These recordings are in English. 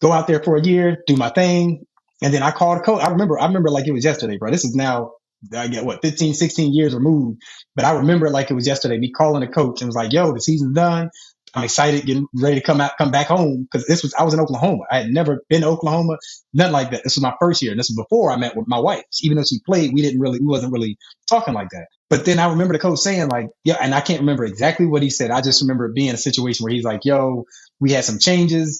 go out there for a year, do my thing. And then I called a coach. I remember like it was yesterday, bro. This is now, I get 15, 16 years removed, but I remember it like it was yesterday, me calling a coach and was like, yo, the season's done. I'm excited, getting ready to come back home. Cause I was in Oklahoma. I had never been to Oklahoma, nothing like that. This was my first year. And this was before I met with my wife. Even though she played, we wasn't really talking like that. But then I remember the coach saying like, yeah, and I can't remember exactly what he said. I just remember it being a situation where he's like, yo, we had some changes,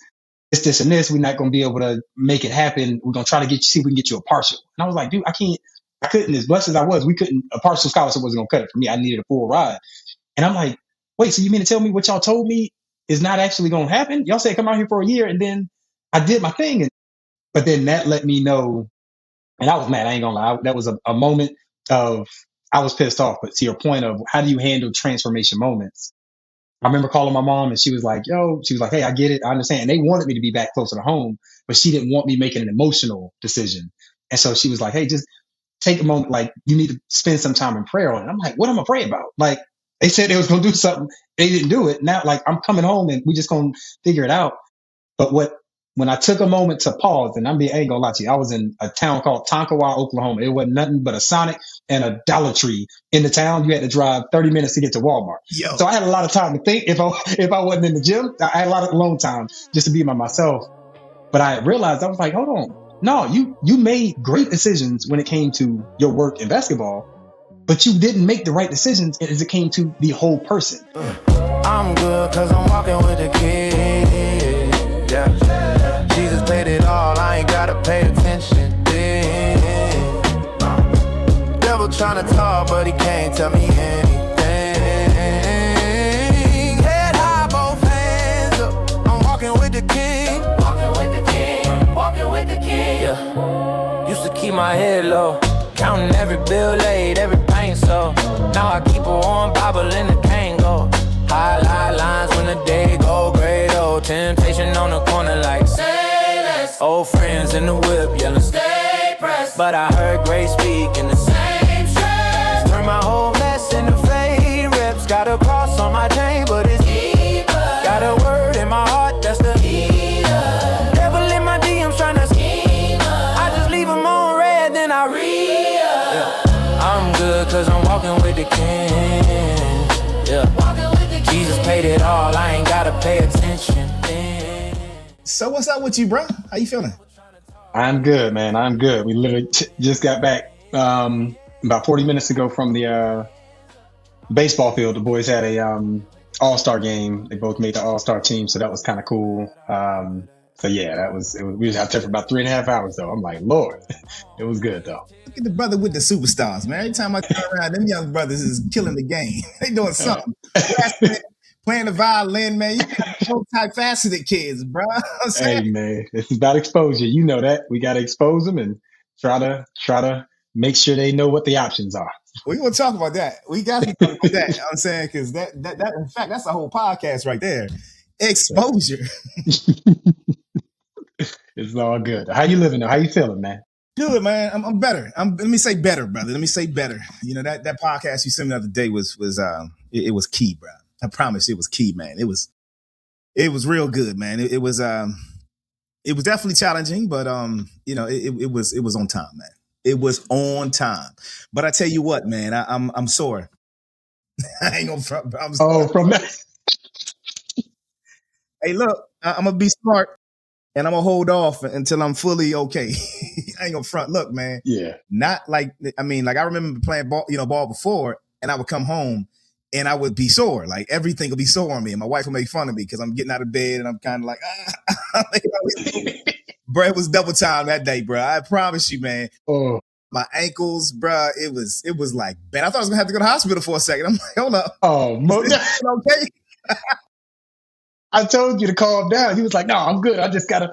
this, and this. We're not going to be able to make it happen. We're going to try to see if we can get you a partial. And I was like, dude, I couldn't, as blessed as I was, a partial scholarship wasn't going to cut it for me. I needed a full ride. And I'm like, wait, so you mean to tell me what y'all told me is not actually going to happen? Y'all said come out here for a year, and then I did my thing. But then that let me know, and I was mad. I ain't gonna lie. That was a moment of, I was pissed off. But to your point of how do you handle transformation moments? I remember calling my mom and she was like, hey, I get it. I understand. And they wanted me to be back closer to home, but she didn't want me making an emotional decision. And so she was like, hey, just take a moment. Like, you need to spend some time in prayer on it. I'm like, what am I praying about? Like, they said they was going to do something. They didn't do it. Now, like, I'm coming home and we just going to figure it out. But when I took a moment to pause, and I ain't gonna lie to you, I was in a town called Tonkawa, Oklahoma. It wasn't nothing but a Sonic and a Dollar Tree in the town. You had to drive 30 minutes to get to Walmart. Yo. So I had a lot of time to think. If I wasn't in the gym, I had a lot of alone time just to be by myself. But I realized, I was like, hold on. No, you made great decisions when it came to your work in basketball, but you didn't make the right decisions as it came to the whole person. I'm good cause I'm walking with the kid. Yeah. Jesus paid it all, I ain't gotta pay attention. Devil tryna talk, but he can't tell me anything. Head high, both hands up. I'm walking with the king. Walking with the king. Walking with the king. Yeah. Used to keep my head low, counting every bill laid, every pain so. Now I keep a warm Bible in the cane go. Highlight lines when the day go great. Oh, temptation on the corner like say less. Old friends in the whip yelling stay pressed. But I heard grace speak in the same stress. Turn my whole mess into fade rips. Got a cross on my chain, but it's deeper. Got a word in my heart, that's the healer. Devil in my DMs tryna scheme. I just leave them on red, then I read. Yeah. I'm good cause I'm walking with the king. Yeah. Jesus paid it all, I ain't gotta pay attention. So what's up with you, bro? How you feeling? I'm good, man. I'm good. We literally just got back about 40 minutes ago from the baseball field. The boys had a all-star game. They both made the all-star team, so that was kind of cool. So yeah, it was. We was out there for about 3.5 hours, though. I'm like, Lord, it was good though. Look at the brother with the superstars, man. Every time I turn around, them young brothers is killing the game. They doing something. Playing the violin, man. You got multifaceted kids, bro. Hey, man, it's about exposure. You know that. We got to expose them and try to make sure they know what the options are. We're going to talk about that. We got to talk about that. You know what I'm saying? Because that, in fact, that's a whole podcast right there. Exposure. It's all good. How you living though? How you feeling, man? Good, man. I'm better. Let me say better, brother. Let me say better. You know, that podcast you sent me the other day was it was key, bro. I promise it was key, man. It was real good, man. It was definitely challenging, but you know, it was on time, man. It was on time. But I tell you what, man, I'm sore. I ain't gonna front. I'm sore. Oh, from that. Hey, look, I'm gonna be smart. And I'm gonna hold off until I'm fully okay. I ain't gonna front. Look, man. Yeah. Not like, I remember playing ball before, and I would come home and I would be sore. Like everything would be sore on me, and my wife would make fun of me because I'm getting out of bed and I'm kind of like, bro. It was double time that day, bro. I promise you, man. Oh, my ankles, bro. It was like bad. I thought I was gonna have to go to the hospital for a second. I'm like, hold up. Oh, okay. I told you to calm down. He was like, "No, I'm good. I just gotta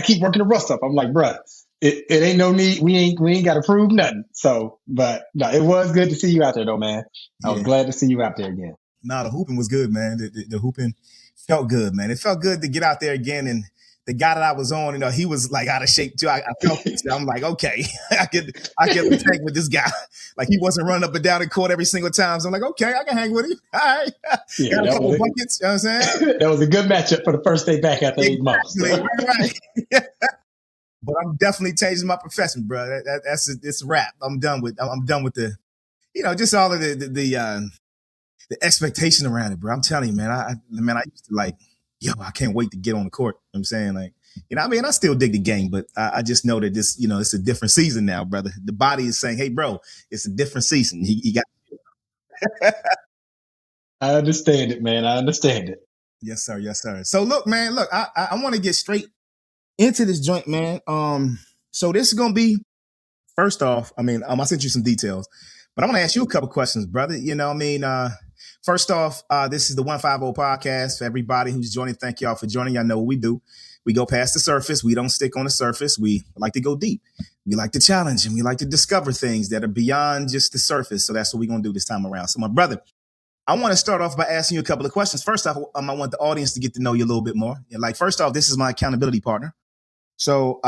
keep working the rust up." I'm like, "Bruh, it ain't no need. We ain't got to prove nothing." So, but no, it was good to see you out there, though, man. I was glad to see you out there again. Nah, the hooping was good, man. The hooping felt good, man. It felt good to get out there again and the guy that I was on, he was like out of shape too. I felt it. So I'm like, okay, I could hang with this guy. Like he wasn't running up and down in court every single time. So I'm like, okay, I can hang with him. All right. Yeah, got a couple of buckets, you know what I'm saying? That was a good matchup for the first day back after 8 months. So. Right. But I'm definitely changing my profession, bro. It's a wrap. I'm done with the, just all of the expectation around it, bro. I'm telling you, man. I used to like, I can't wait to get on the court. You know what I'm saying, like, I still dig the game, but I just know that this, it's a different season now, brother. The body is saying, hey, bro, it's a different season. You got. I understand it, man. I understand it. Yes, sir. Yes, sir. So look, man, I want to get straight into this joint, man. So this is gonna be, first off, I sent you some details, but I'm gonna ask you a couple questions, brother. First off, this is the 150 podcast. For everybody who's joining, thank y'all for joining. Y'all know what we do. We go past the surface. We don't stick on the surface. We like to go deep. We like to challenge, and we like to discover things that are beyond just the surface. So that's what we're gonna do this time around. So my brother, I want to start off by asking you a couple of questions. First off, I want the audience to get to know you a little bit more. And first off, this is my accountability partner. So,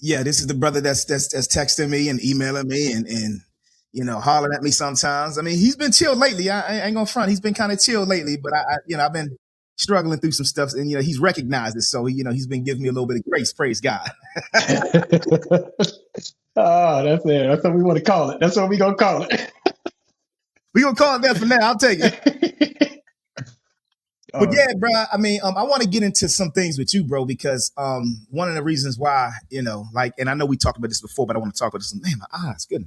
this is the brother that's texting me and emailing me and hollering at me sometimes. He's been chill lately. I ain't gonna front. He's been kind of chill lately, but I've been struggling through some stuff, and he's recognized it. So he's been giving me a little bit of grace. Praise God. Oh, that's it. That's what we want to call it. That's what we gonna call it. We gonna call it that for now. I'll take it. But yeah, bro, I want to get into some things with you, bro, because one of the reasons why, and I know we talked about this before, but I want to talk about this. Man, my eyes, good.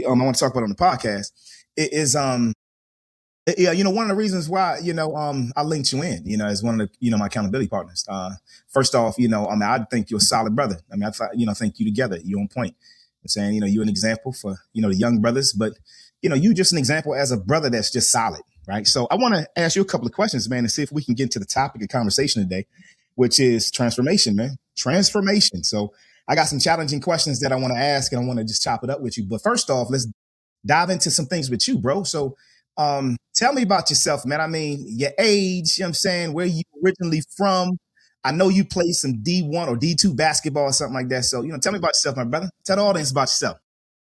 I want to talk about it on the podcast. It is one of the reasons why, I linked you in, as one of the, my accountability partners. First off, I think you're a solid brother. I think you together, you're on point. I'm saying, you're an example for, the young brothers, but you just an example as a brother that's just solid. Right. So I want to ask you a couple of questions, man, and see if we can get to the topic of conversation today, which is transformation, man. Transformation. So I got some challenging questions that I want to ask, and I want to just chop it up with you. But first off, let's dive into some things with you, bro. So tell me about yourself, man. Your age, I'm saying, where you originally from. I know you played some D1 or D2 basketball or something like that. So, tell me about yourself, my brother. Tell the audience about yourself.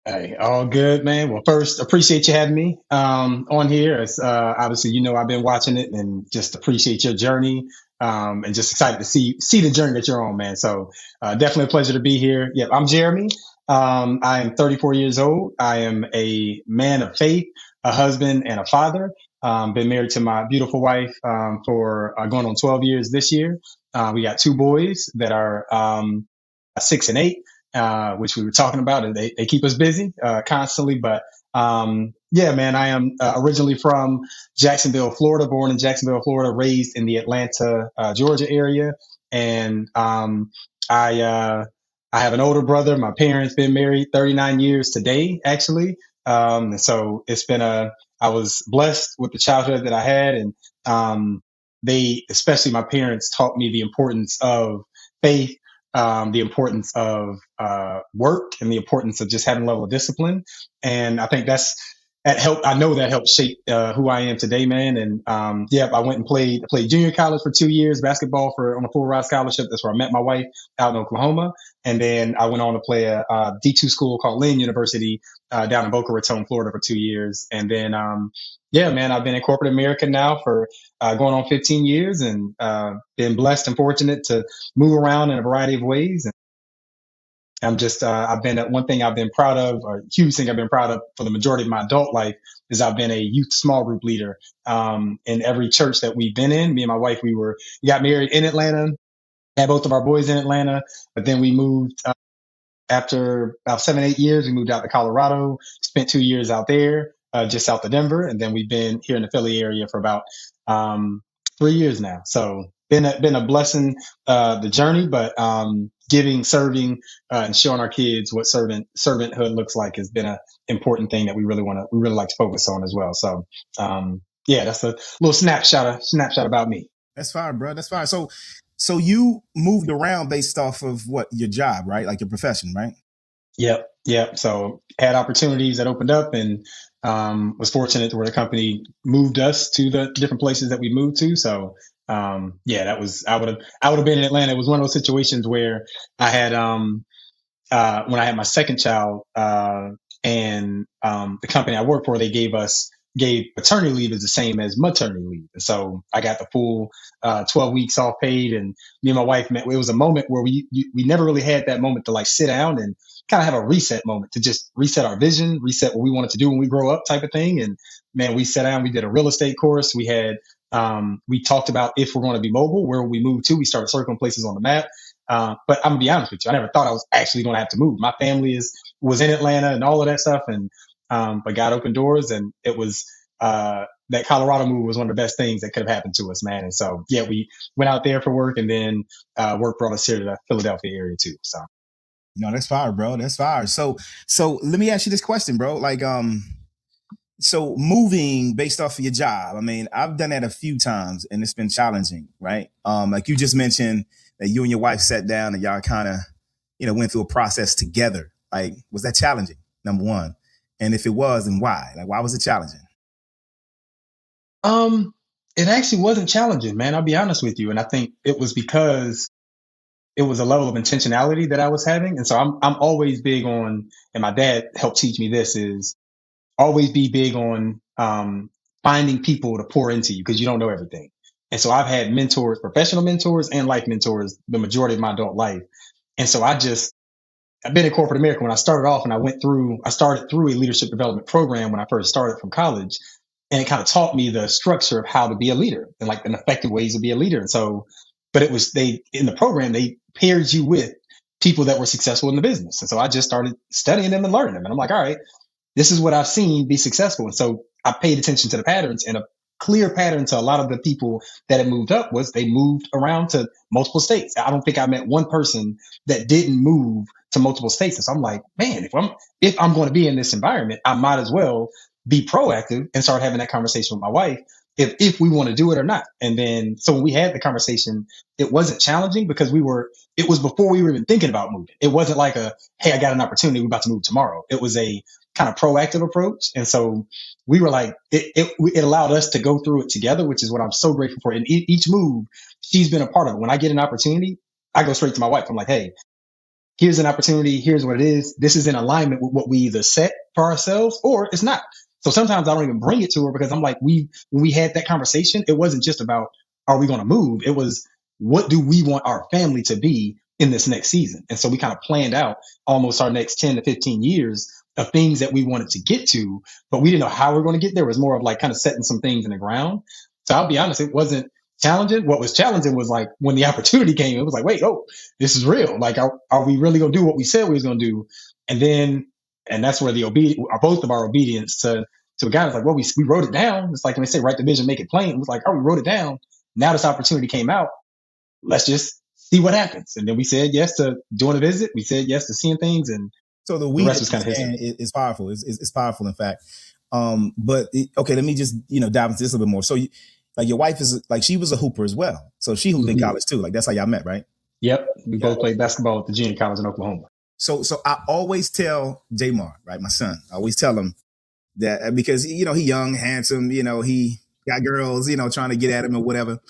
Hey, all good, man. Well, first, appreciate you having me on here. It's, obviously, I've been watching it and just appreciate your journey and just excited to see the journey that you're on, man. So definitely a pleasure to be here. Yep, I'm Jeremy. I am 34 years old. I am a man of faith, a husband, and a father. Been married to my beautiful wife for going on 12 years this year. We got 2 boys that are 6 and 8. Which we were talking about, and they keep us busy constantly. But yeah, man, I am originally from Jacksonville, Florida, born in Jacksonville, Florida, raised in the Atlanta, Georgia area. And I have an older brother. My parents been married 39 years today, actually. So it's been I was blessed with the childhood that I had, and they, especially my parents, taught me the importance of faith, the importance of work, and the importance of just having a level of discipline. And I think that helped. I know that helped shape who I am today, man. And I went and played junior college for 2 years, basketball on a full ride scholarship. That's where I met my wife, out in Oklahoma. And then I went on to play a D2 school called Lynn University down in Boca Raton, Florida, for 2 years. And then man, I've been in corporate America now for going on 15 years, and been blessed and fortunate to move around in a variety of ways. And I'm just, one thing I've been proud of, or a huge thing I've been proud of for the majority of my adult life, is I've been a youth small group leader in every church that we've been in. Me and my wife, we got married in Atlanta, had both of our boys in Atlanta, but then we moved after about 7-8 years. We moved out to Colorado, spent 2 years out there, just south of Denver. And then we've been here in the Philly area for about 3 years now. So been a blessing, the journey, but giving, serving, and showing our kids what servanthood looks like has been an important thing that we really like to focus on as well. So that's a little snapshot about me. That's fine, bro. That's fine. So you moved around based off of what, your job, right? Like your profession, right? Yep. So had opportunities that opened up, and was fortunate where the company moved us to the different places that we moved to. So Yeah, I would have been in Atlanta. It was one of those situations where I had, when I had my second child, and the company I worked for, they gave paternity leave is the same as maternity leave, and so I got the full 12 weeks off paid. And me and my wife met. It was a moment where we never really had that moment to like sit down and kind of have a reset moment to just reset our vision, reset what we wanted to do when we grow up, type of thing. And man, we sat down, we did a real estate course. We talked about if we're going to be mobile, where we move to. We started circling places on the map. But I'm gonna be honest with you, I never thought I was actually going to have to move. My family was in Atlanta and all of that stuff, and but God opened doors, and it was that Colorado move was one of the best things that could have happened to us, man. And so yeah, we went out there for work, and then work brought us here to the Philadelphia area too. So No, that's fire, bro. That's fire. So let me ask you this question, bro. Like, so moving based off of your job, I mean, I've done that a few times and it's been challenging, right? Like you just mentioned that you and your wife sat down and y'all kind of, went through a process together. Like, was that challenging? Number one. And if it was, then why? Like, why was it challenging? it actually wasn't challenging, man. I'll be honest with you, and I think it was because it was a level of intentionality that I was having. And so I'm always big on, and my dad helped teach me this, is always be big on finding people to pour into you because you don't know everything. And so I've had mentors, professional mentors and life mentors, the majority of my adult life. And so I've been in corporate America when I started off, and I started through a leadership development program when I first started from college. And it kind of taught me the structure of how to be a leader and like an effective ways to be a leader. And so, but in the program, they paired you with people that were successful in the business. And so I just started studying them and learning them. And I'm like, all right, this is what I've seen be successful. And so I paid attention to the patterns, and a clear pattern to a lot of the people that had moved up was they moved around to multiple states. I don't think I met one person that didn't move to multiple states. And so I'm like, man, if I'm going to be in this environment, I might as well be proactive and start having that conversation with my wife if we want to do it or not. And then, so when we had the conversation, it wasn't challenging because it was before we were even thinking about moving. It wasn't like hey, I got an opportunity, we're about to move tomorrow. It was a kind of proactive approach. And so we were like, it allowed us to go through it together, which is what I'm so grateful for. And each move, she's been a part of it. When I get an opportunity, I go straight to my wife. I'm like, hey, here's an opportunity. Here's what it is. This is in alignment with what we either set for ourselves or it's not. So sometimes I don't even bring it to her because I'm like, when we had that conversation, it wasn't just about, are we going to move? It was, what do we want our family to be in this next season? And so we kind of planned out almost our next 10 to 15 years of things that we wanted to get to, but we didn't know how we were going to get there. It was more of like kind of setting some things in the ground. So I'll be honest, it wasn't challenging. What was challenging was like when the opportunity came, it was like, wait, oh, this is real. Like, are we really going to do what we said we was going to do? And that's where both of our obedience to a guy was like, well, we wrote it down. It's like when they say, write the vision, make it plain. It was like, oh, we wrote it down. Now this opportunity came out. Let's just see what happens. And then we said yes to doing a visit. We said yes to seeing things. And so the rest was kind of history. It's powerful. It's powerful, in fact. Okay, let me just, dive into this a little bit more. So like your wife is like, she was a hooper as well. So she hooped in college too. Like that's how y'all met, right? Yep. We both played basketball at the junior college in Oklahoma. So I always tell Jamar, right, my son, I always tell him that because, he young, handsome, he got girls, trying to get at him or whatever.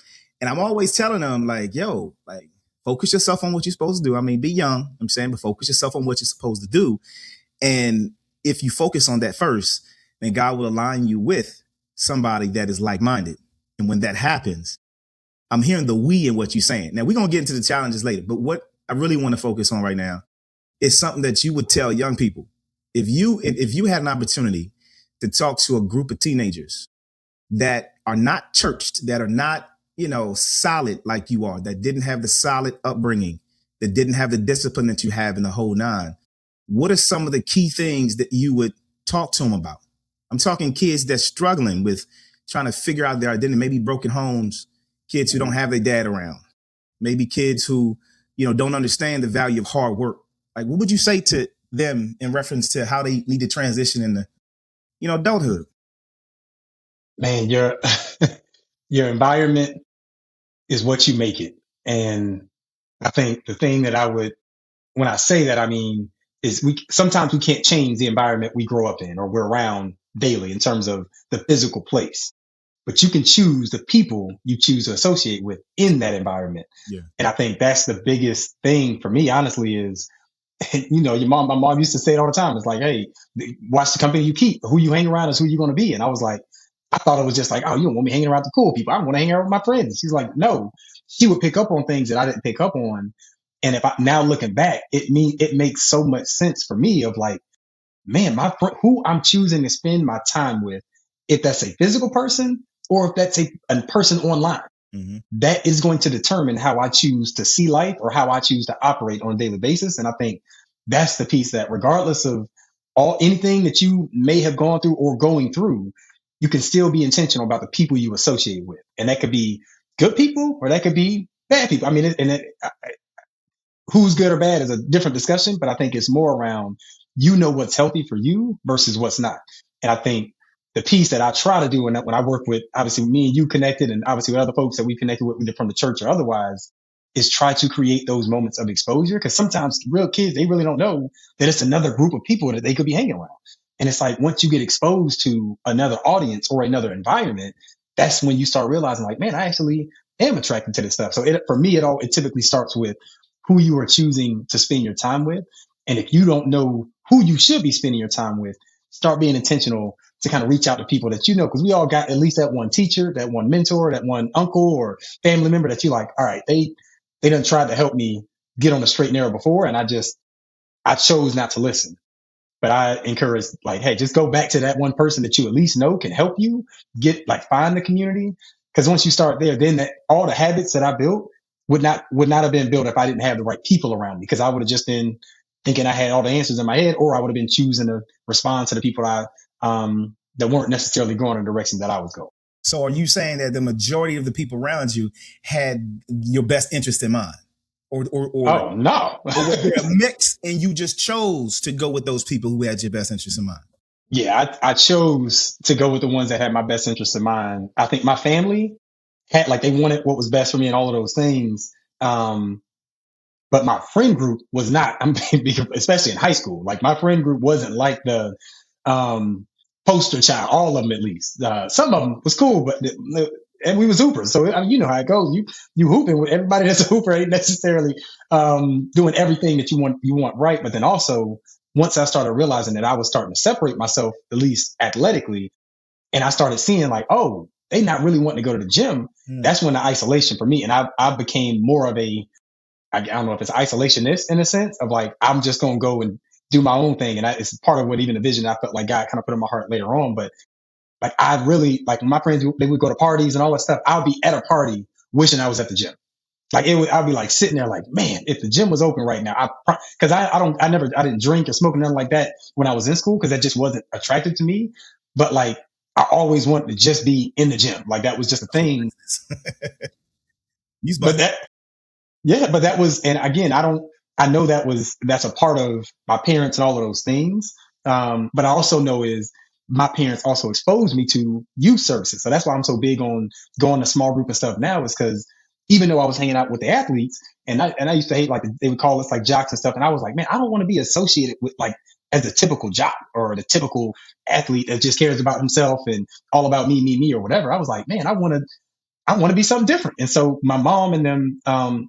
And I'm always telling him like, yo, like focus yourself on what you're supposed to do. I mean, be young, I'm saying, but focus yourself on what you're supposed to do. And if you focus on that first, then God will align you with somebody that is like-minded. And when that happens, I'm hearing the we in what you're saying. Now we're going to get into the challenges later, but what I really want to focus on right now is something that you would tell young people. If you had an opportunity to talk to a group of teenagers that are not churched, that are not, solid like you are, that didn't have the solid upbringing, that didn't have the discipline that you have in the whole nine, what are some of the key things that you would talk to them about? I'm talking kids that's struggling with trying to figure out their identity, maybe broken homes, kids who don't have their dad around, maybe kids who, don't understand the value of hard work. Like, what would you say to them in reference to how they need to transition into, adulthood? Man, your environment is what you make it. And I think the thing that when I say that, I mean, is sometimes we can't change the environment we grow up in or we're around daily in terms of the physical place. but you can choose the people you choose to associate with in that environment. Yeah. And I think that's the biggest thing for me, honestly, is, my mom used to say it all the time. It's like, hey, watch the company you keep. Who you hang around is who you're going to be. And I was like, I thought it was just like, oh, you don't want me hanging around the cool people. I want to hang out with my friends. She's like, no, she would pick up on things that I didn't pick up on. And if I now looking back, it makes so much sense for me of like, man, my friend, who I'm choosing to spend my time with, if that's a physical person or if that's a person online, that is going to determine how I choose to see life or how I choose to operate on a daily basis. And I think that's the piece that regardless of anything that you may have gone through or going through, you can still be intentional about the people you associate with. And that could be good people or that could be bad people. I mean, who's good or bad is a different discussion, but I think it's more around, what's healthy for you versus what's not. And I think the piece that I try to do when I work with, obviously me and you connected and obviously with other folks that we connected with either from the church or otherwise, is try to create those moments of exposure. Cause sometimes real kids, they really don't know that it's another group of people that they could be hanging around. And it's like, once you get exposed to another audience or another environment, that's when you start realizing like, man, I actually am attracted to this stuff. So for me, it typically starts with who you are choosing to spend your time with. And if you don't know who you should be spending your time with, start being intentional to kind of reach out to people that because we all got at least that one teacher, that one mentor, that one uncle or family member that you like, all right, they done tried to help me get on the straight and narrow before. And I chose not to listen. But I encourage like, hey, just go back to that one person that you at least know can help you find the community. Because once you start there, then all the habits that I built would not have been built if I didn't have the right people around me. Because I would have just been thinking I had all the answers in my head, or I would have been choosing to respond to the people that weren't necessarily going in the direction that I was going. So are you saying that the majority of the people around you had your best interest in mind? Or oh no, or was there a mix and you just chose to go with those people who had your best interest in mind? Yeah, I chose to go with the ones that had my best interest in mind. I think my family had they wanted what was best for me and all of those things. But my friend group was not, especially in high school. Like my friend group wasn't like the poster child, all of them at least. Some of them was cool, and we was hoopers. So you know how it goes. You hooping with everybody that's a hooper ain't necessarily doing everything that you want right. But then also once I started realizing that I was starting to separate myself, at least athletically, and I started seeing like, oh, they not really wanting to go to the gym. That's when the isolation for me, and I became more of I don't know if it's isolationist in a sense of like, I'm just going to go and do my own thing. And it's part of what even the vision I felt like God kind of put in my heart later on. But like, I really, like my friends, they would go to parties and all that stuff. I'll be at a party wishing I was at the gym. Like I'd be like sitting there like, man, if the gym was open right now, cause I didn't drink or smoke or nothing like that when I was in school. Cause that just wasn't attractive to me. But like, I always wanted to just be in the gym. Like that was just a thing. But that was, and again, I know that's a part of my parents and all of those things. But I also know is my parents also exposed me to youth services. So that's why I'm so big on going to small group and stuff now, is because even though I was hanging out with the athletes and I used to hate they would call us like jocks and stuff. And I was like, man, I don't want to be associated with as a typical jock or the typical athlete that just cares about himself and all about me or whatever. I was like, man, I want to be something different. And so my mom and them,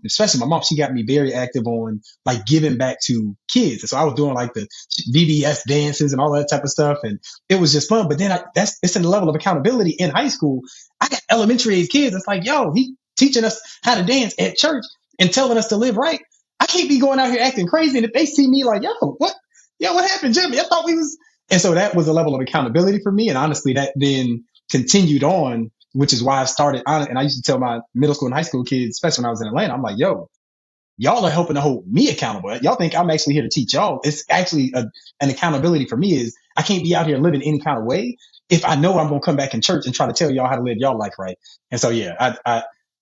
especially my mom, she got me very active on giving back to kids. And so I was doing the VBS dances and all that type of stuff. And it was just fun. But then it's in the level of accountability in high school. I got elementary age kids. It's like, yo, he teaching us how to dance at church and telling us to live right. I can't be going out here acting crazy. And if they see me like, what happened, Jimmy? I thought we was. And so that was a level of accountability for me. And honestly, that then continued on, which is why I started on it. And I used to tell my middle school and high school kids, especially when I was in Atlanta, I'm like, yo, y'all are helping to hold me accountable. Y'all think I'm actually here to teach y'all. It's actually an accountability for me is I can't be out here living any kind of way if I know I'm going to come back in church and try to tell y'all how to live y'all life right. And so, yeah,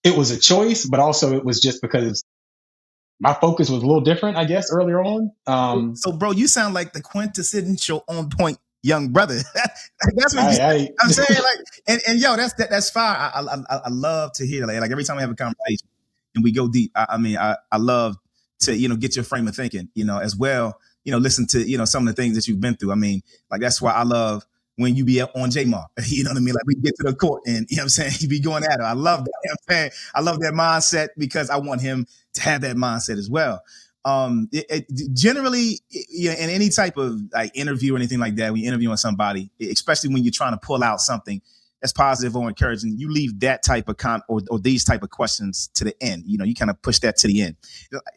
it was a choice, but also it was just because my focus was a little different, I guess, earlier on. So, bro, you sound like the quintessential on point young brother. That's what I'm saying. And yo, that's fine. I love to hear like every time we have a conversation and we go deep. I love to get your frame of thinking, as well. Listen to some of the things that you've been through. I mean, that's why I love when you be up on J-Mark. You know what I mean? Like we get to the court and, you know what I'm saying, he be going at it. I love that. You know what I'm saying? I love that mindset because I want him to have that mindset as well. Generally, you know, in any type of like interview or anything like that, when you're interviewing somebody, especially when you're trying to pull out something that's positive or encouraging, you leave that type of or these type of questions to the end. You know, you kind of push that to the end.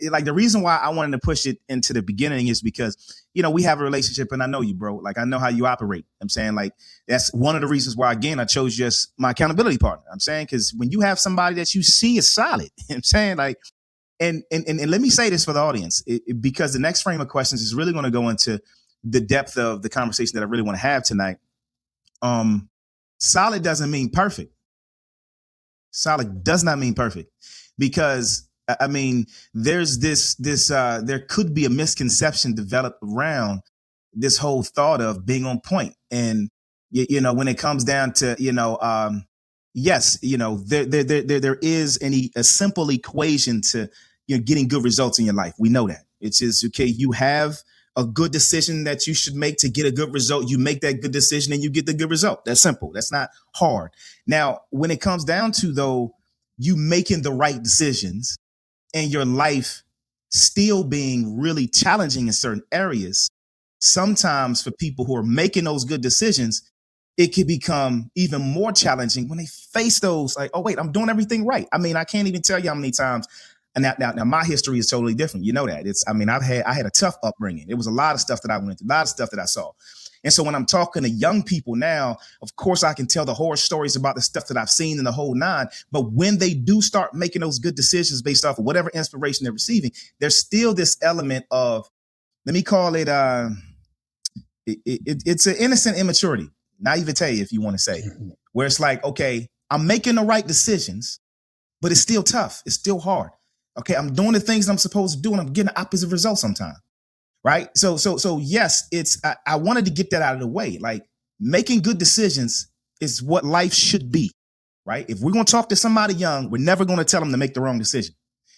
Like the reason why I wanted to push it into the beginning is because, you know, we have a relationship and I know you, bro. Like I know how you operate. I'm saying like that's one of the reasons why, again, I chose just my accountability partner. I'm saying because when you have somebody that you see is solid, I'm saying like, and let me say this for the audience, because the next frame of questions is really going to go into the depth of the conversation that I really want to have tonight. Solid doesn't mean perfect. Solid does not mean perfect because I mean, there's there could be a misconception developed around this whole thought of being on point. And, you know, when it comes down to, you know, yes, you know, there is a simple equation to, you know, getting good results in your life. We know that. It's just, okay, you have a good decision that you should make to get a good result. You make that good decision and you get the good result. That's simple. That's not hard. Now, when it comes down to, though, you making the right decisions and your life still being really challenging in certain areas, sometimes for people who are making those good decisions, it can become even more challenging when they face those like, oh, wait, I'm doing everything right. I mean, I can't even tell you how many times. And now my history is totally different. You know that. I had a tough upbringing. It was a lot of stuff that I went through, a lot of stuff that I saw. And so when I'm talking to young people now, of course, I can tell the horror stories about the stuff that I've seen in the whole nine. But when they do start making those good decisions based off of whatever inspiration they're receiving, there's still this element of, let me call it, it's an innocent immaturity, naivete, if you want to say, where it's like, okay, I'm making the right decisions, but it's still tough. It's still hard. Okay, I'm doing the things I'm supposed to do, and I'm getting the opposite result sometimes, right? So yes, I wanted to get that out of the way. Like making good decisions is what life should be, right? If we're gonna talk to somebody young, we're never gonna tell them to make the wrong decision.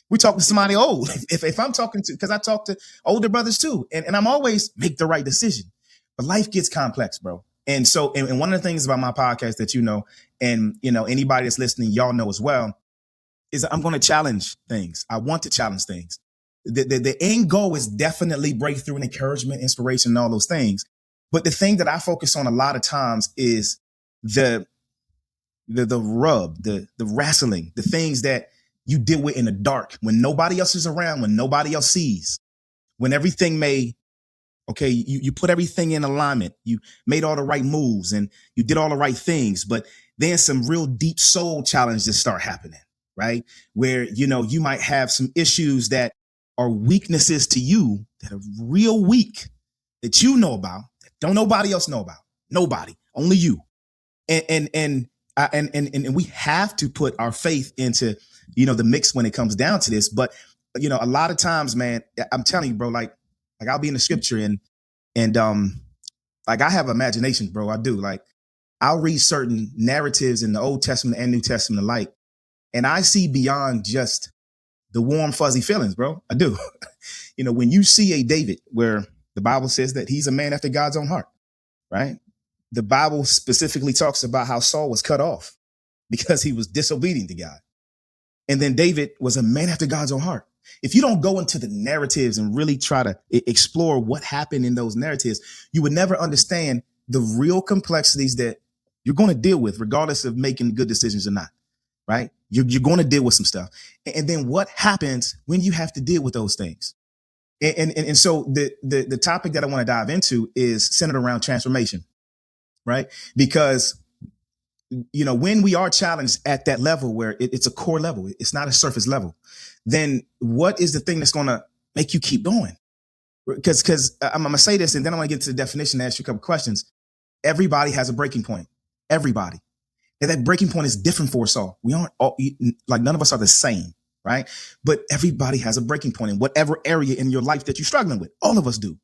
We talk to somebody old. If I'm talking to, because I talk to older brothers too, and I'm always make the right decision. But life gets complex, bro. And so, and one of the things about my podcast that you know, and you know, anybody that's listening, y'all know as well, is I'm going to challenge things. I want to challenge things. The end goal is definitely breakthrough and encouragement, inspiration, and all those things. But the thing that I focus on a lot of times is the rub, the wrestling, the things that you deal with in the dark when nobody else is around, when nobody else sees, when everything okay, you put everything in alignment. You made all the right moves and you did all the right things, but then some real deep soul challenges start happening. Right? Where, you know, you might have some issues that are weaknesses to you that are real weak that you know about, that don't nobody else know about. Nobody, only you. And we have to put our faith into, you know, the mix when it comes down to this. But, you know, a lot of times, man, I'm telling you, bro, like I'll be in the scripture and like I have imagination, bro. I do. Like I'll read certain narratives in the Old Testament and New Testament alike. And I see beyond just the warm, fuzzy feelings, bro. I do. You know, when you see a David where the Bible says that he's a man after God's own heart, right? The Bible specifically talks about how Saul was cut off because he was disobedient to God. And then David was a man after God's own heart. If you don't go into the narratives and really try to explore what happened in those narratives, you would never understand the real complexities that you're going to deal with, regardless of making good decisions or not. Right? You're going to deal with some stuff. And then what happens when you have to deal with those things? And so the topic that I want to dive into is centered around transformation, right? Because, you know, when we are challenged at that level where it's a core level, it's not a surface level, then what is the thing that's going to make you keep going? Because I'm going to say this and then I'm going to get to the definition and ask you a couple questions. Everybody has a breaking point. Everybody. And that breaking point is different for us all. We aren't all, like none of us are the same, right? But everybody has a breaking point in whatever area in your life that you're struggling with. All of us do.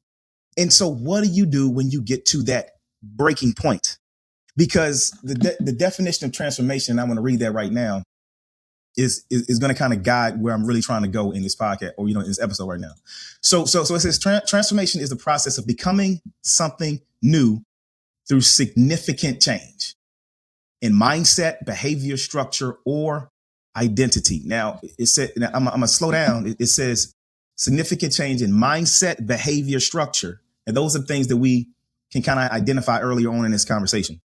And so what do you do when you get to that breaking point? Because the definition of transformation, I'm going to read that right now, is going to kind of guide where I'm really trying to go in this podcast or, you know, in this episode right now. So it says transformation is the process of becoming something new through significant change in mindset, behavior, structure, or identity. Now, it said, now I'm going to slow down. It says significant change in mindset, behavior, structure. And those are things that we can kind of identify earlier on in this conversation.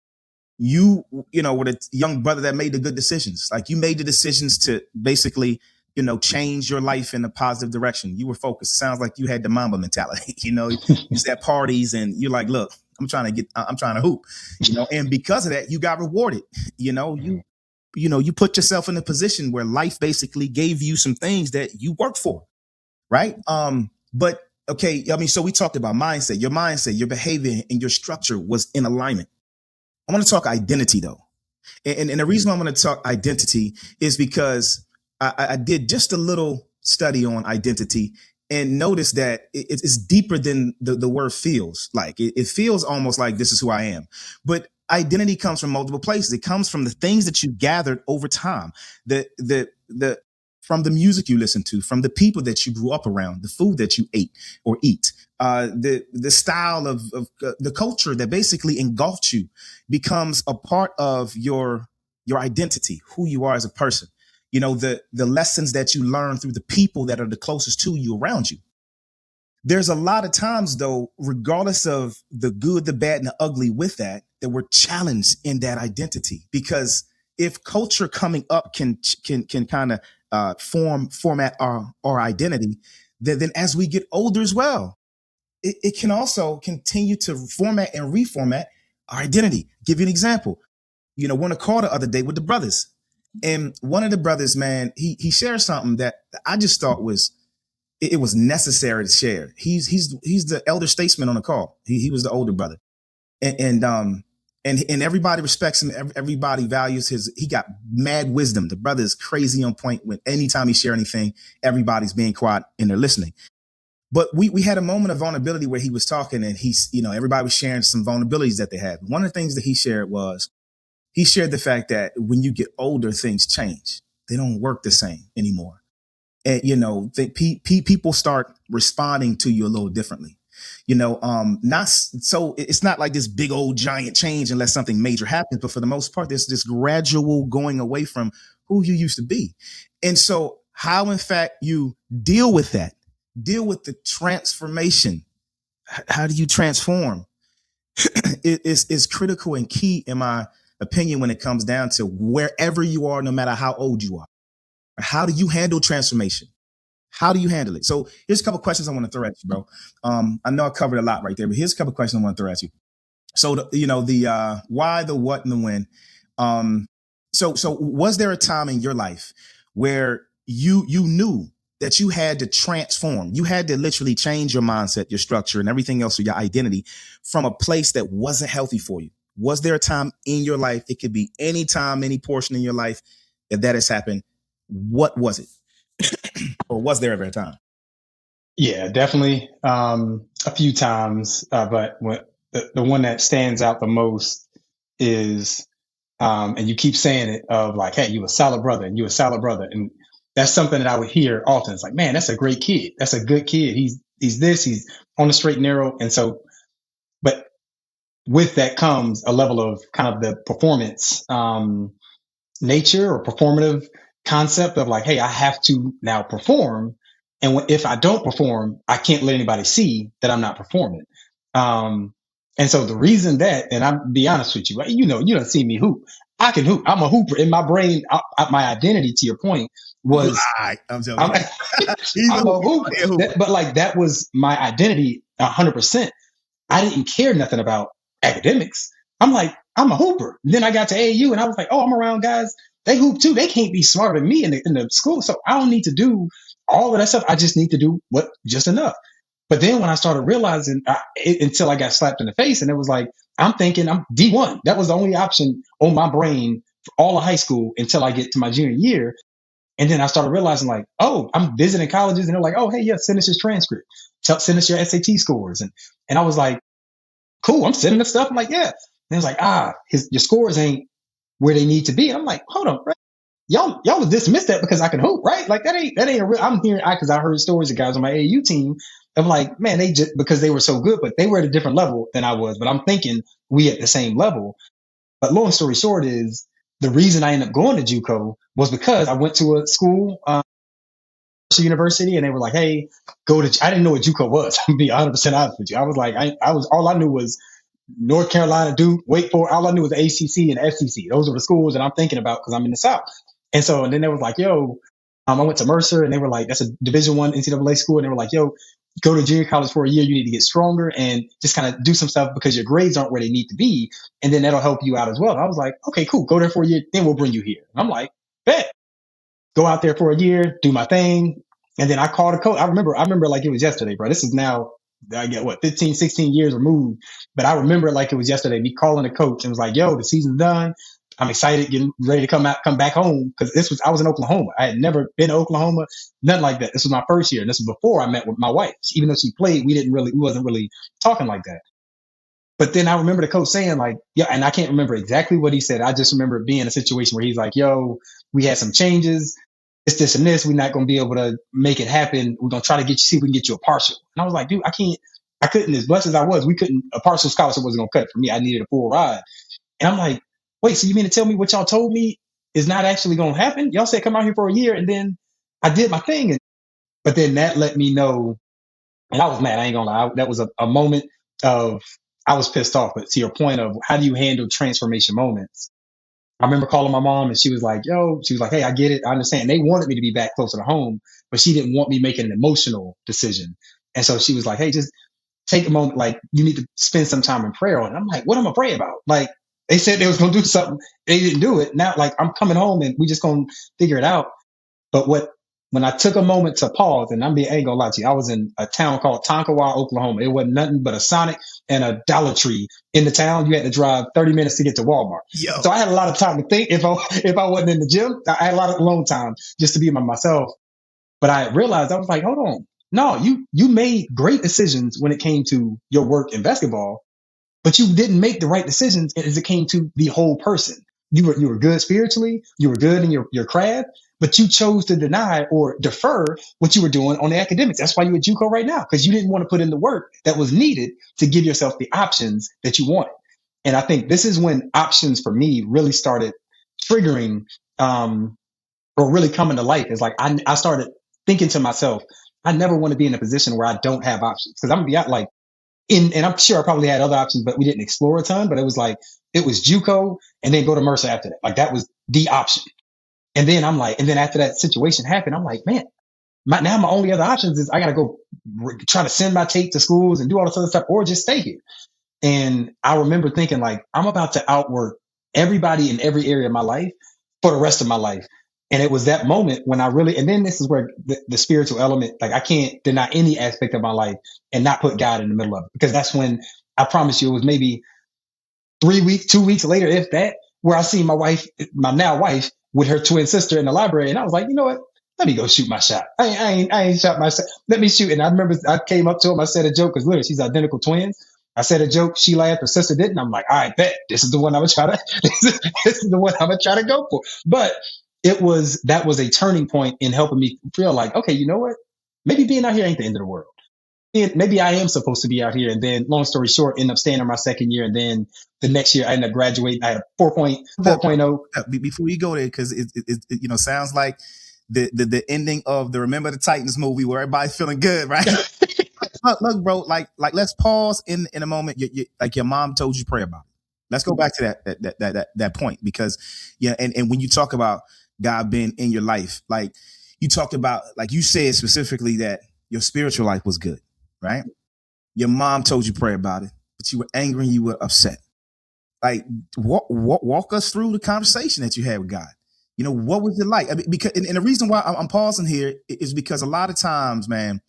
You know, with a young brother that made the good decisions, like you made the decisions to basically, you know, change your life in a positive direction. You were focused. Sounds like you had the Mamba mentality. You know, you was at parties and you're like, look, I'm trying to hoop, you know, and because of that, you got rewarded. You know, you put yourself in a position where life basically gave you some things that you worked for. Right. But okay. I mean, so we talked about mindset, your behavior and your structure was in alignment. I want to talk identity though. And the reason I want to talk identity is because I did just a little study on identity and noticed that it's deeper than the word feels like. It feels almost like this is who I am. But identity comes from multiple places. It comes from the things that you gathered over time, from the music you listen to, from the people that you grew up around, the food that you ate or eat, the style of the culture that basically engulfed you becomes a part of your identity, who you are as a person. You know, the lessons that you learn through the people that are the closest to you around you. There's a lot of times, though, regardless of the good, the bad, and the ugly with that we're challenged in that identity. Because if culture coming up can kind of format our identity, then as we get older as well, it can also continue to format and reformat our identity. Give you an example. You know, went to call the other day with the brothers. And one of the brothers, man, he shared something that I just thought was it was necessary to share. He's the elder statesman on the call. He was the older brother, and everybody respects him. Everybody values he got mad wisdom. The brother is crazy on point. When anytime he share anything, everybody's being quiet and they're listening. But we had a moment of vulnerability where he was talking and everybody was sharing some vulnerabilities that they had. One of the things that he shared the fact that when you get older, things change. They don't work the same anymore. And, you know, people start responding to you a little differently. You know, it's not like this big old giant change unless something major happens. But for the most part, there's this gradual going away from who you used to be. And so how, in fact, you deal with that, deal with the transformation. How do you transform? It's critical and key in my opinion when it comes down to wherever you are, no matter how old you are. How do you handle transformation? How do you handle it? So here's a couple of questions I want to throw at you, bro. I know I covered a lot right there, but here's a couple of questions I want to throw at you. So, the why, the what, and the when. So was there a time in your life where you knew that you had to transform? You had to literally change your mindset, your structure, and everything else, or your identity from a place that wasn't healthy for you. Was there a time in your life? It could be any time, any portion in your life that has happened. What was it? Or was there ever a time? Yeah, definitely a few times. But the one that stands out the most is, and you keep saying it, of like, hey, you a solid brother and you a solid brother. And that's something that I would hear often. It's like, man, that's a great kid. That's a good kid. He's he's on the straight and narrow. And so, but with that comes a level of kind of the performance nature or performative concept of like, hey, I have to now perform. And if I don't perform, I can't let anybody see that I'm not performing. And so the reason that, and I'll be honest with you, right? You don't see me hoop. I can hoop. I'm a hooper. In my brain, my identity, to your point, was I'm joking. I'm a hooper. But like that was my identity 100%. I didn't care nothing about academics. I'm like, I'm a hooper. And then I got to AAU and I was like, oh, I'm around guys. They hoop too. They can't be smarter than me in the school. So I don't need to do all of that stuff. I just need to do just enough. But then when I started realizing, until I got slapped in the face, and it was like, I'm thinking I'm D1. That was the only option on my brain for all of high school until I get to my junior year. And then I started realizing like, oh, I'm visiting colleges and they're like, oh, hey, yeah, send us your transcript. Send us your SAT scores. And I was like, cool, I'm sending the stuff. I'm like, yeah. And it was like, your scores ain't where they need to be. And I'm like, hold on, right? Y'all would dismiss that because I can hoop, right? Like that ain't a real. I'm hearing because I heard stories of guys on my AAU team I'm like, man, they just because they were so good, but they were at a different level than I was. But I'm thinking we at the same level. But long story short is the reason I ended up going to JUCO was because I went to a school, university, and they were like, "Hey, go to." I didn't know what JUCO was. To be 100% honest with you, I was like, I was all I knew was North Carolina, Duke, Wake Forest. All I knew was ACC and FCC. Those were the schools that I'm thinking about because I'm in the South. And then they was like, "Yo," I went to Mercer, and they were like, "That's a Division I NCAA school," and they were like, "Yo, go to junior college for a year. You need to get stronger and just kind of do some stuff because your grades aren't where they need to be, and then that'll help you out as well." And I was like, "Okay, cool. Go there for a year, then we'll bring you here." And I'm like, "Bet." Go out there for a year, do my thing. And then I called a coach. I remember like it was yesterday, bro. This is now, I get what, 15, 16 years removed. But I remember it like it was yesterday, me calling a coach and was like, yo, the season's done. I'm excited, getting ready to come back home. Cause I was in Oklahoma. I had never been to Oklahoma, nothing like that. This was my first year. And this was before I met with my wife. Even though she played, we wasn't really talking like that. But then I remember the coach saying like, yeah, and I can't remember exactly what he said. I just remember it being a situation where he's like, yo, we had some changes. It's this and this. We're not going to be able to make it happen. We're going to try to see if we can get you a partial. And I was like, dude, I couldn't, as blessed as I was, a partial scholarship wasn't going to cut it for me. I needed a full ride. And I'm like, wait, so you mean to tell me what y'all told me is not actually going to happen? Y'all said come out here for a year. And then I did my thing. But then that let me know, and I was mad. I ain't gonna lie. That was a moment of, I was pissed off. But to your point of how do you handle transformation moments? I remember calling my mom and she was like, hey, I get it. I understand. They wanted me to be back closer to home, but she didn't want me making an emotional decision. And so she was like, hey, just take a moment. Like you need to spend some time in prayer on it. I'm like, what am I pray about? Like they said they was going to do something. They didn't do it. Now, like I'm coming home and we just going to figure it out. But when I took a moment to pause, and I ain't gonna lie to you, I was in a town called Tonkawa, Oklahoma. It wasn't nothing but a Sonic and a Dollar Tree in the town. You had to drive 30 minutes to get to Walmart. Yo. So I had a lot of time to think. If I wasn't in the gym, I had a lot of alone time just to be by myself. But I realized I was like, hold on, no, you made great decisions when it came to your work in basketball, but you didn't make the right decisions as it came to the whole person. You were good spiritually, you were good in your craft, but you chose to deny or defer what you were doing on the academics. That's why you're at JUCO right now, because you didn't want to put in the work that was needed to give yourself the options that you wanted. And I think this is when options for me really started triggering, or really coming to life. It's like I started thinking to myself, I never want to be in a position where I don't have options, because I'm gonna be out like and I'm sure I probably had other options, but we didn't explore a ton. But it was like, it was JUCO and then go to Mercer after that. Like that was the option. And then and then after that situation happened, I'm like, man, my only other options is I got to go try to send my tape to schools and do all this other stuff, or just stay here. And I remember thinking like, I'm about to outwork everybody in every area of my life for the rest of my life. And it was that moment when and then this is where the spiritual element, like I can't deny any aspect of my life and not put God in the middle of it, because that's when I promise you it was maybe 2 weeks later, if that, where I see my wife, my now wife, with her twin sister in the library. And I was like, you know what? Let me go shoot my shot. I ain't shot my shot. Let me shoot. And I remember I came up to him. I said a joke, because literally she's identical twins. I said a joke. She laughed. Her sister didn't. I'm like, I bet this is the one I'm gonna try to. This is the one I'm gonna try to go for. But that was a turning point in helping me feel like, okay, you know what? Maybe being out here ain't the end of the world. Maybe I am supposed to be out here. And then, long story short, end up staying in my second year. And then the next year, I ended up graduating. I had a 4.0. Before you go there, because it sounds like the ending of the Remember the Titans movie where everybody's feeling good, right? look, bro, like let's pause in a moment. Like your mom told you to pray about it. Let's go back to that point, because and when you talk about God being in your life, like you talked about, like you said specifically that your spiritual life was good, right? Your mom told you to pray about it, but you were angry and you were upset. Like walk us through the conversation that you had with God. What was it like? I mean, because and the reason why I'm pausing here is because a lot of times, man,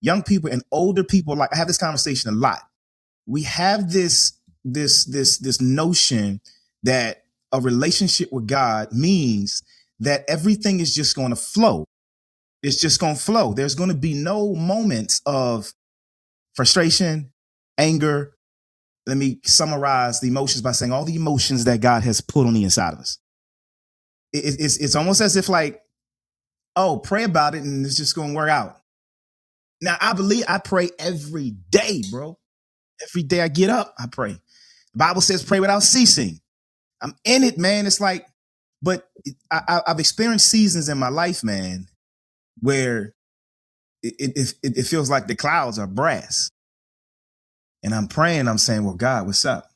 young people and older people, like I have this conversation a lot. We have this notion that a relationship with God means that everything is just going to flow. It's just going to flow. There's going to be no moments of frustration, anger. Let me summarize the emotions by saying all the emotions that God has put on the inside of us. It's almost as if like, oh, pray about it and it's just going to work out. Now I pray every day, bro. Every day I get up, I pray. The Bible says pray without ceasing. I'm in it, man. It's like, but I've experienced seasons in my life, man, where it feels like the clouds are brass. And I'm praying, I'm saying, well, God, what's up?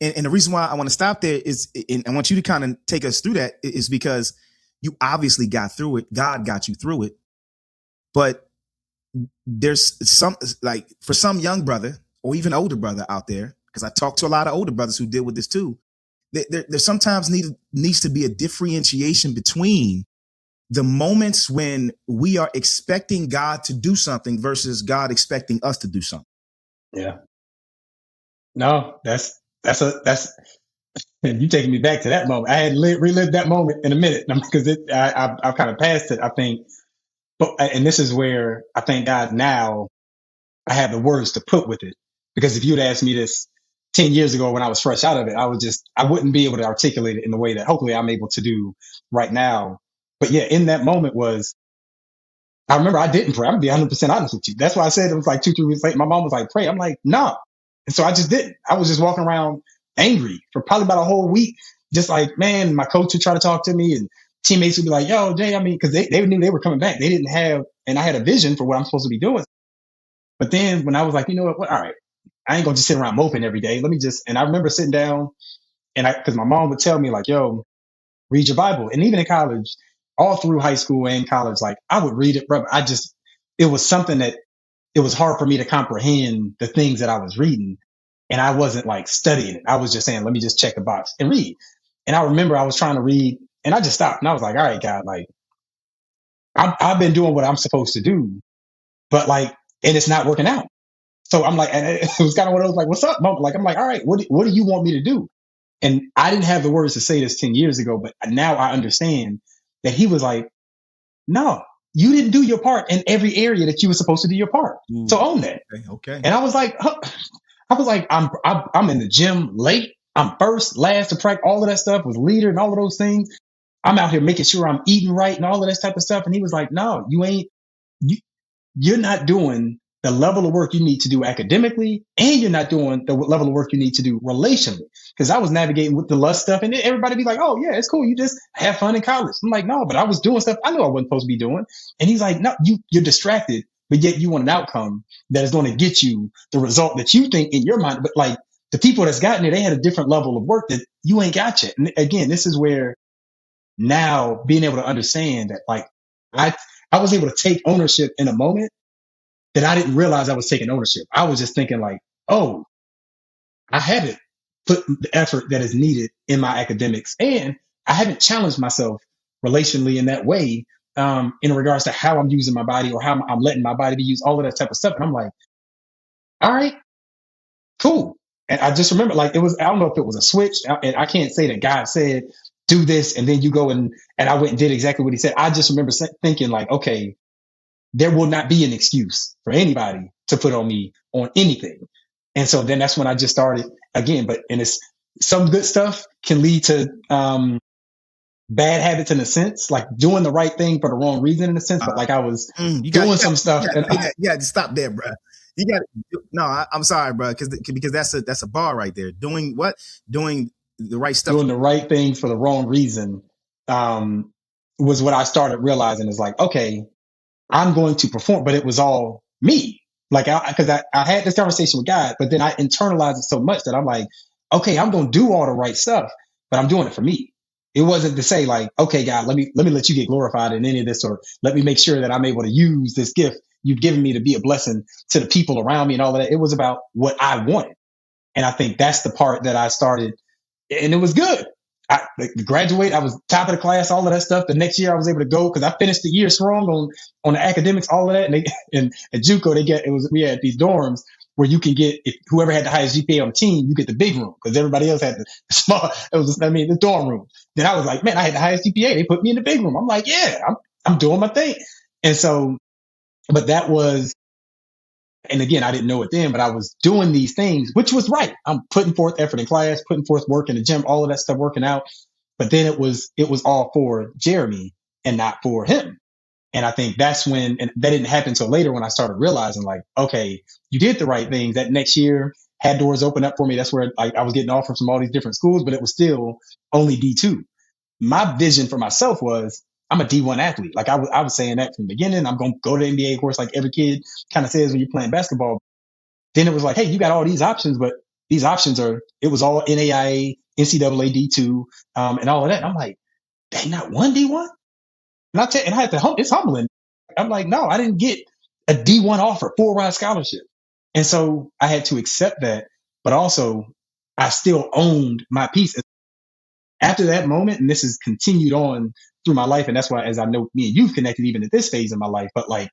And the reason why I want to stop there is, and I want you to kind of take us through that, is because you obviously got through it. God got you through it. But there's some, like for some young brother or even older brother out there, because I talk to a lot of older brothers who deal with this too, there sometimes needs to be a differentiation between the moments when we are expecting God to do something versus God expecting us to do something. Yeah. No, that's you taking me back to that moment. I had relived that moment in a minute because I've kind of passed it, I think. But and this is where I thank God now I have the words to put with it. Because if you'd asked me this 10 years ago when I was fresh out of it, I wouldn't be able to articulate it in the way that hopefully I'm able to do right now. But yeah, in that moment I remember I didn't pray. I'm gonna be 100% honest with you. That's why I said it was like 2-3 weeks later. My mom was like, pray. I'm like, nah. And so I just didn't. I was just walking around angry for probably about a whole week. Just like, man, my coach would try to talk to me and teammates would be like, yo, Jay, I mean, cause they knew they were coming back. They didn't have, and I had a vision for what I'm supposed to be doing. But then when I was like, you know what, all right, I ain't gonna just sit around moping every day. And I remember sitting down cause my mom would tell me like, yo, read your Bible. And even in college, all through high school and college, like I would read it, brother. It was something that it was hard for me to comprehend the things that I was reading. And I wasn't like studying it. I was just saying, let me just check the box and read. And I remember I was trying to read and I just stopped and I was like, all right, God, like I've been doing what I'm supposed to do, but like, and it's not working out. So I'm like, and it was kind of one of those like, what's up, Mom? Like, I'm like, all right, what do you want me to do? And I didn't have the words to say this 10 years ago, but now I understand that he was like, no, you didn't do your part in every area that you were supposed to do your part. Ooh, so own that. Okay. And I was like, I'm in the gym late. I'm first, last to practice, all of that stuff with leader and all of those things. I'm out here making sure I'm eating right and all of that type of stuff. And he was like, no, you're not doing the level of work you need to do academically, and you're not doing the level of work you need to do relationally. Because I was navigating with the lust stuff, and everybody be like, oh, yeah, it's cool. You just have fun in college. I'm like, no, but I was doing stuff I knew I wasn't supposed to be doing. And he's like, no, you're distracted, but yet you want an outcome that is going to get you the result that you think in your mind. But like the people that's gotten it, they had a different level of work that you ain't got yet. And again, this is where now being able to understand that, like, I was able to take ownership in a moment that I didn't realize I was taking ownership. I was just thinking like, oh, I haven't put the effort that is needed in my academics, and I haven't challenged myself relationally in that way, in regards to how I'm using my body or how I'm letting my body be used, all of that type of stuff. And I'm like, all right, cool. And I just remember like I don't know if it was a switch, and I can't say that God said, do this, and then you go and I went and did exactly what he said. I just remember thinking like, okay, there will not be an excuse for anybody to put on me on anything. And so then that's when I just started again, and it's some good stuff can lead to, bad habits in a sense, like doing the right thing for the wrong reason in a sense. But like I was doing some stuff. You got to stop there, bro. You got to, no, I'm sorry, bro. Because that's a bar right there. Doing what? Doing the right stuff. Doing the right thing for the wrong reason, was what I started realizing is like, okay, I'm going to perform, but it was all me. Like, because I had this conversation with God, but then I internalized it so much that I'm like, okay, I'm going to do all the right stuff, but I'm doing it for me. It wasn't to say like, okay, God, let me let you get glorified in any of this, or let me make sure that I'm able to use this gift you've given me to be a blessing to the people around me and all of that. It was about what I wanted. And I think that's the part that I started, and it was good. I graduate. I was top of the class, all of that stuff. The next year I was able to go because I finished the year strong on the academics, all of that. And at JUCO, we had these dorms where you can get, if whoever had the highest GPA on the team, you get the big room because everybody else had the small, the dorm room. Then I was like, man, I had the highest GPA. They put me in the big room. I'm like, yeah, I'm doing my thing. And so, but that was, and again, I didn't know it then, but I was doing these things, which was right. I'm putting forth effort in class, putting forth work in the gym, all of that stuff, working out. But then it was all for Jeremy and not for him. And I think that's when, and that didn't happen until later when I started realizing like, okay, you did the right things. That next year had doors open up for me. That's where I was getting offers from all these different schools, but it was still only D2. My vision for myself was I'm a D1 athlete. Like I was saying that from the beginning. I'm going to go to the NBA, of course, like every kid kind of says when you're playing basketball. Then it was like, hey, you got all these options, but these options it was all NAIA, NCAA D2, and all of that. And I'm like, dang, not one D1? And I had to, it's humbling. I'm like, no, I didn't get a D1 offer, full ride scholarship. And so I had to accept that, but also I still owned my piece. After that moment, and this has continued on through my life, and that's why, as I know, me and you've connected even at this phase in my life, but like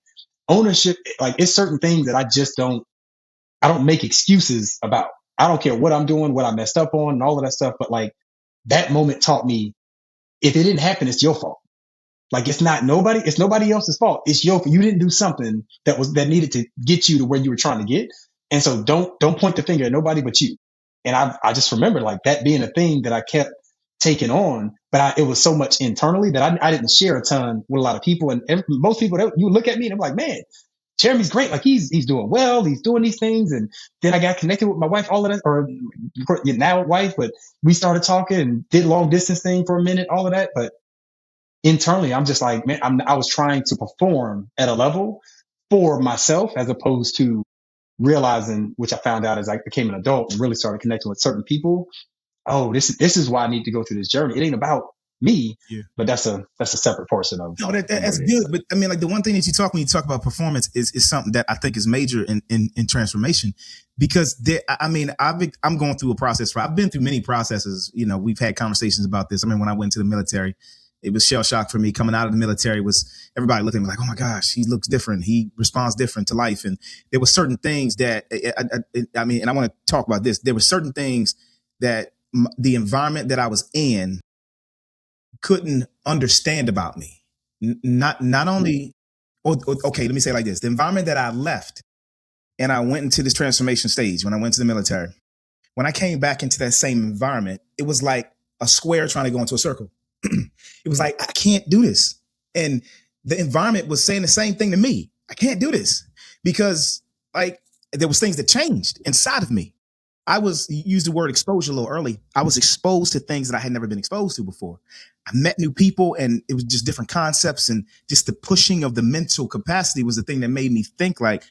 ownership, like it's certain things that I don't make excuses about. I don't care what I'm doing, what I messed up on, and all of that stuff. But like that moment taught me, if it didn't happen, it's your fault. Like it's nobody else's fault. It's you didn't do something that needed to get you to where you were trying to get. And so don't point the finger at nobody but you. And I just remember like that being a thing that I kept taking on, but it was so much internally that I didn't share a ton with a lot of people. And most people, you look at me and I'm like, man, Jeremy's great. Like he's doing well. He's doing these things. And then I got connected with my wife, all of that, or now wife, but we started talking and did long distance thing for a minute, all of that. But internally, I'm just like, man, I was trying to perform at a level for myself as opposed to realizing, which I found out as I became an adult and really started connecting with certain people. Oh, this is why I need to go through this journey. It ain't about me, but that's a separate portion of. No, that's good. But I mean, like the one thing that when you talk about performance is something that I think is major in transformation, because I'm going through a process. I've been through many processes. You know, we've had conversations about this. I mean, when I went to the military, it was shell shock for me coming out of the military. Was everybody looking at me like, oh my gosh, he looks different. He responds different to life. And there were certain things that I mean, and I want to talk about this. There were certain things that the environment that I was in couldn't understand about me. Not only, okay, let me say it like this. The environment that I left and I went into this transformation stage when I went to the military, when I came back into that same environment, it was like a square trying to go into a circle. It was like, I can't do this. And the environment was saying the same thing to me. I can't do this because like there was things that changed inside of me. I used the word exposure a little early. I was exposed to things that I had never been exposed to before. I met new people and it was just different concepts, and just the pushing of the mental capacity was the thing that made me think like,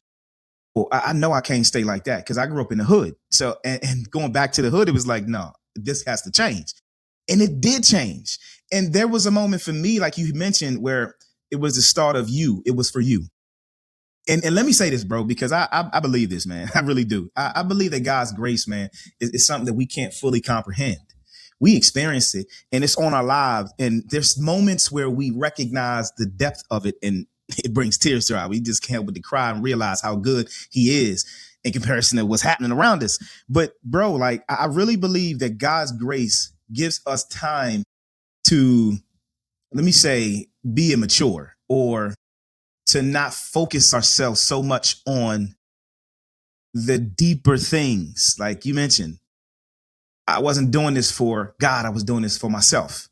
well, I know I can't stay like that because I grew up in the hood. So, and going back to the hood, it was like, no, this has to change. And it did change. And there was a moment for me, like you mentioned, where it was the start of you. It was for you. And let me say this, bro, because I believe this, man. I really do. I believe that God's grace, man, is something that we can't fully comprehend. We experience it and it's on our lives. And there's moments where we recognize the depth of it and it brings tears to our eyes. We just can't help but to cry and realize how good he is in comparison to what's happening around us. But bro, like I really believe that God's grace gives us time to, let me say, be immature or to not focus ourselves so much on the deeper things. Like you mentioned, I wasn't doing this for God. I was doing this for myself.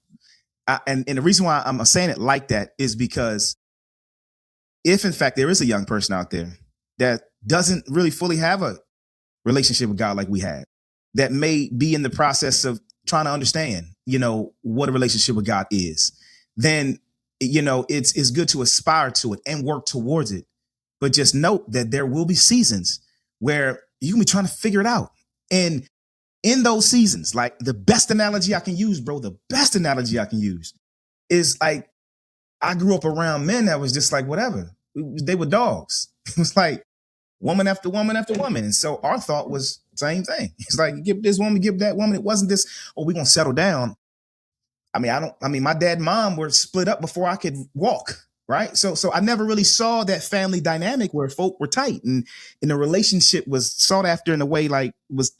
And the reason why I'm saying it like that is because if in fact there is a young person out there that doesn't really fully have a relationship with God like we had, that may be in the process of trying to understand, what a relationship with God is, then it's good to aspire to it and work towards it. But just note that there will be seasons where you can be trying to figure it out. And in those seasons, like the best analogy I can use, bro, is like, I grew up around men that was just like, whatever. They were dogs. It was like woman after woman after woman. And so our thought was same thing. It's like, give this woman, give that woman. It wasn't this, we're going to settle down. My dad and mom were split up before I could walk. Right. So I never really saw that family dynamic where folk were tight and the relationship was sought after in a way that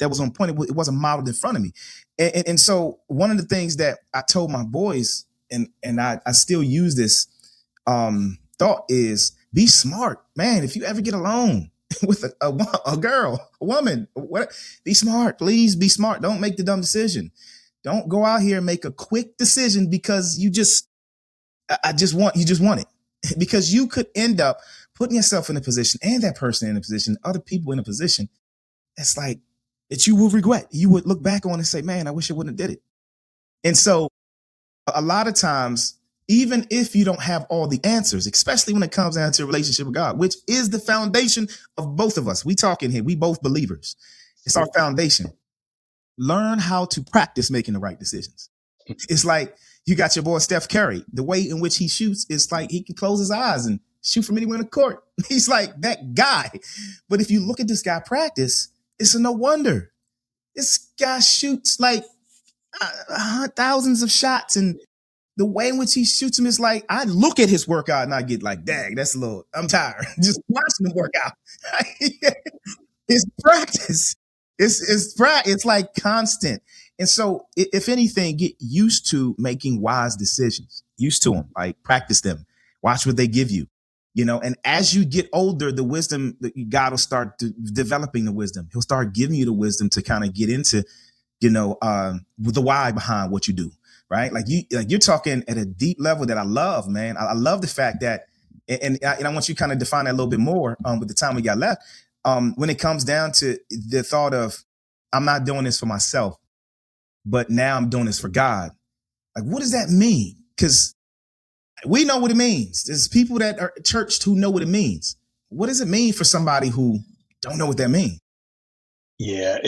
was on point. It wasn't modeled in front of me. And so one of the things that I told my boys and I still use this thought is be smart, man. If you ever get alone with a girl, a woman, be smart, please be smart. Don't make the dumb decision. Don't go out here and make a quick decision because you just want it. because you could end up putting yourself in a position and that person in a position, other people in a position. It's like that you will regret. You would look back on and say, man, I wish I wouldn't have did it. And so a lot of times, even if you don't have all the answers, especially when it comes down to a relationship with God, which is the foundation of both of us. We talking here, we both believers. It's our foundation. Learn how to practice making the right decisions. It's like you got your boy Steph Curry. The way in which he shoots is like he can close his eyes and shoot from anywhere in the court. He's like that guy. But if you look at this guy practice, it's a no wonder. This guy shoots like thousands of shots, and the way in which he shoots them is like, I look at his workout and I get like, dang, that's a little, I'm tired. Just watching him work out. It's practice. It's like constant. And so if anything, get used to making wise decisions, used to them, like practice them, watch what they give you, and as you get older, the wisdom that God will start developing the wisdom. He'll start giving you the wisdom to kind of get into, with the why behind what you do. Right. Like you're talking at a deep level that I love, man. I love the fact that, and I want you to kind of define that a little bit more with the time we got left. When it comes down to the thought of, I'm not doing this for myself, but now I'm doing this for God. Like, what does that mean? Because we know what it means. There's people that are churched who know what it means. What does it mean for somebody who don't know what that means? Yeah,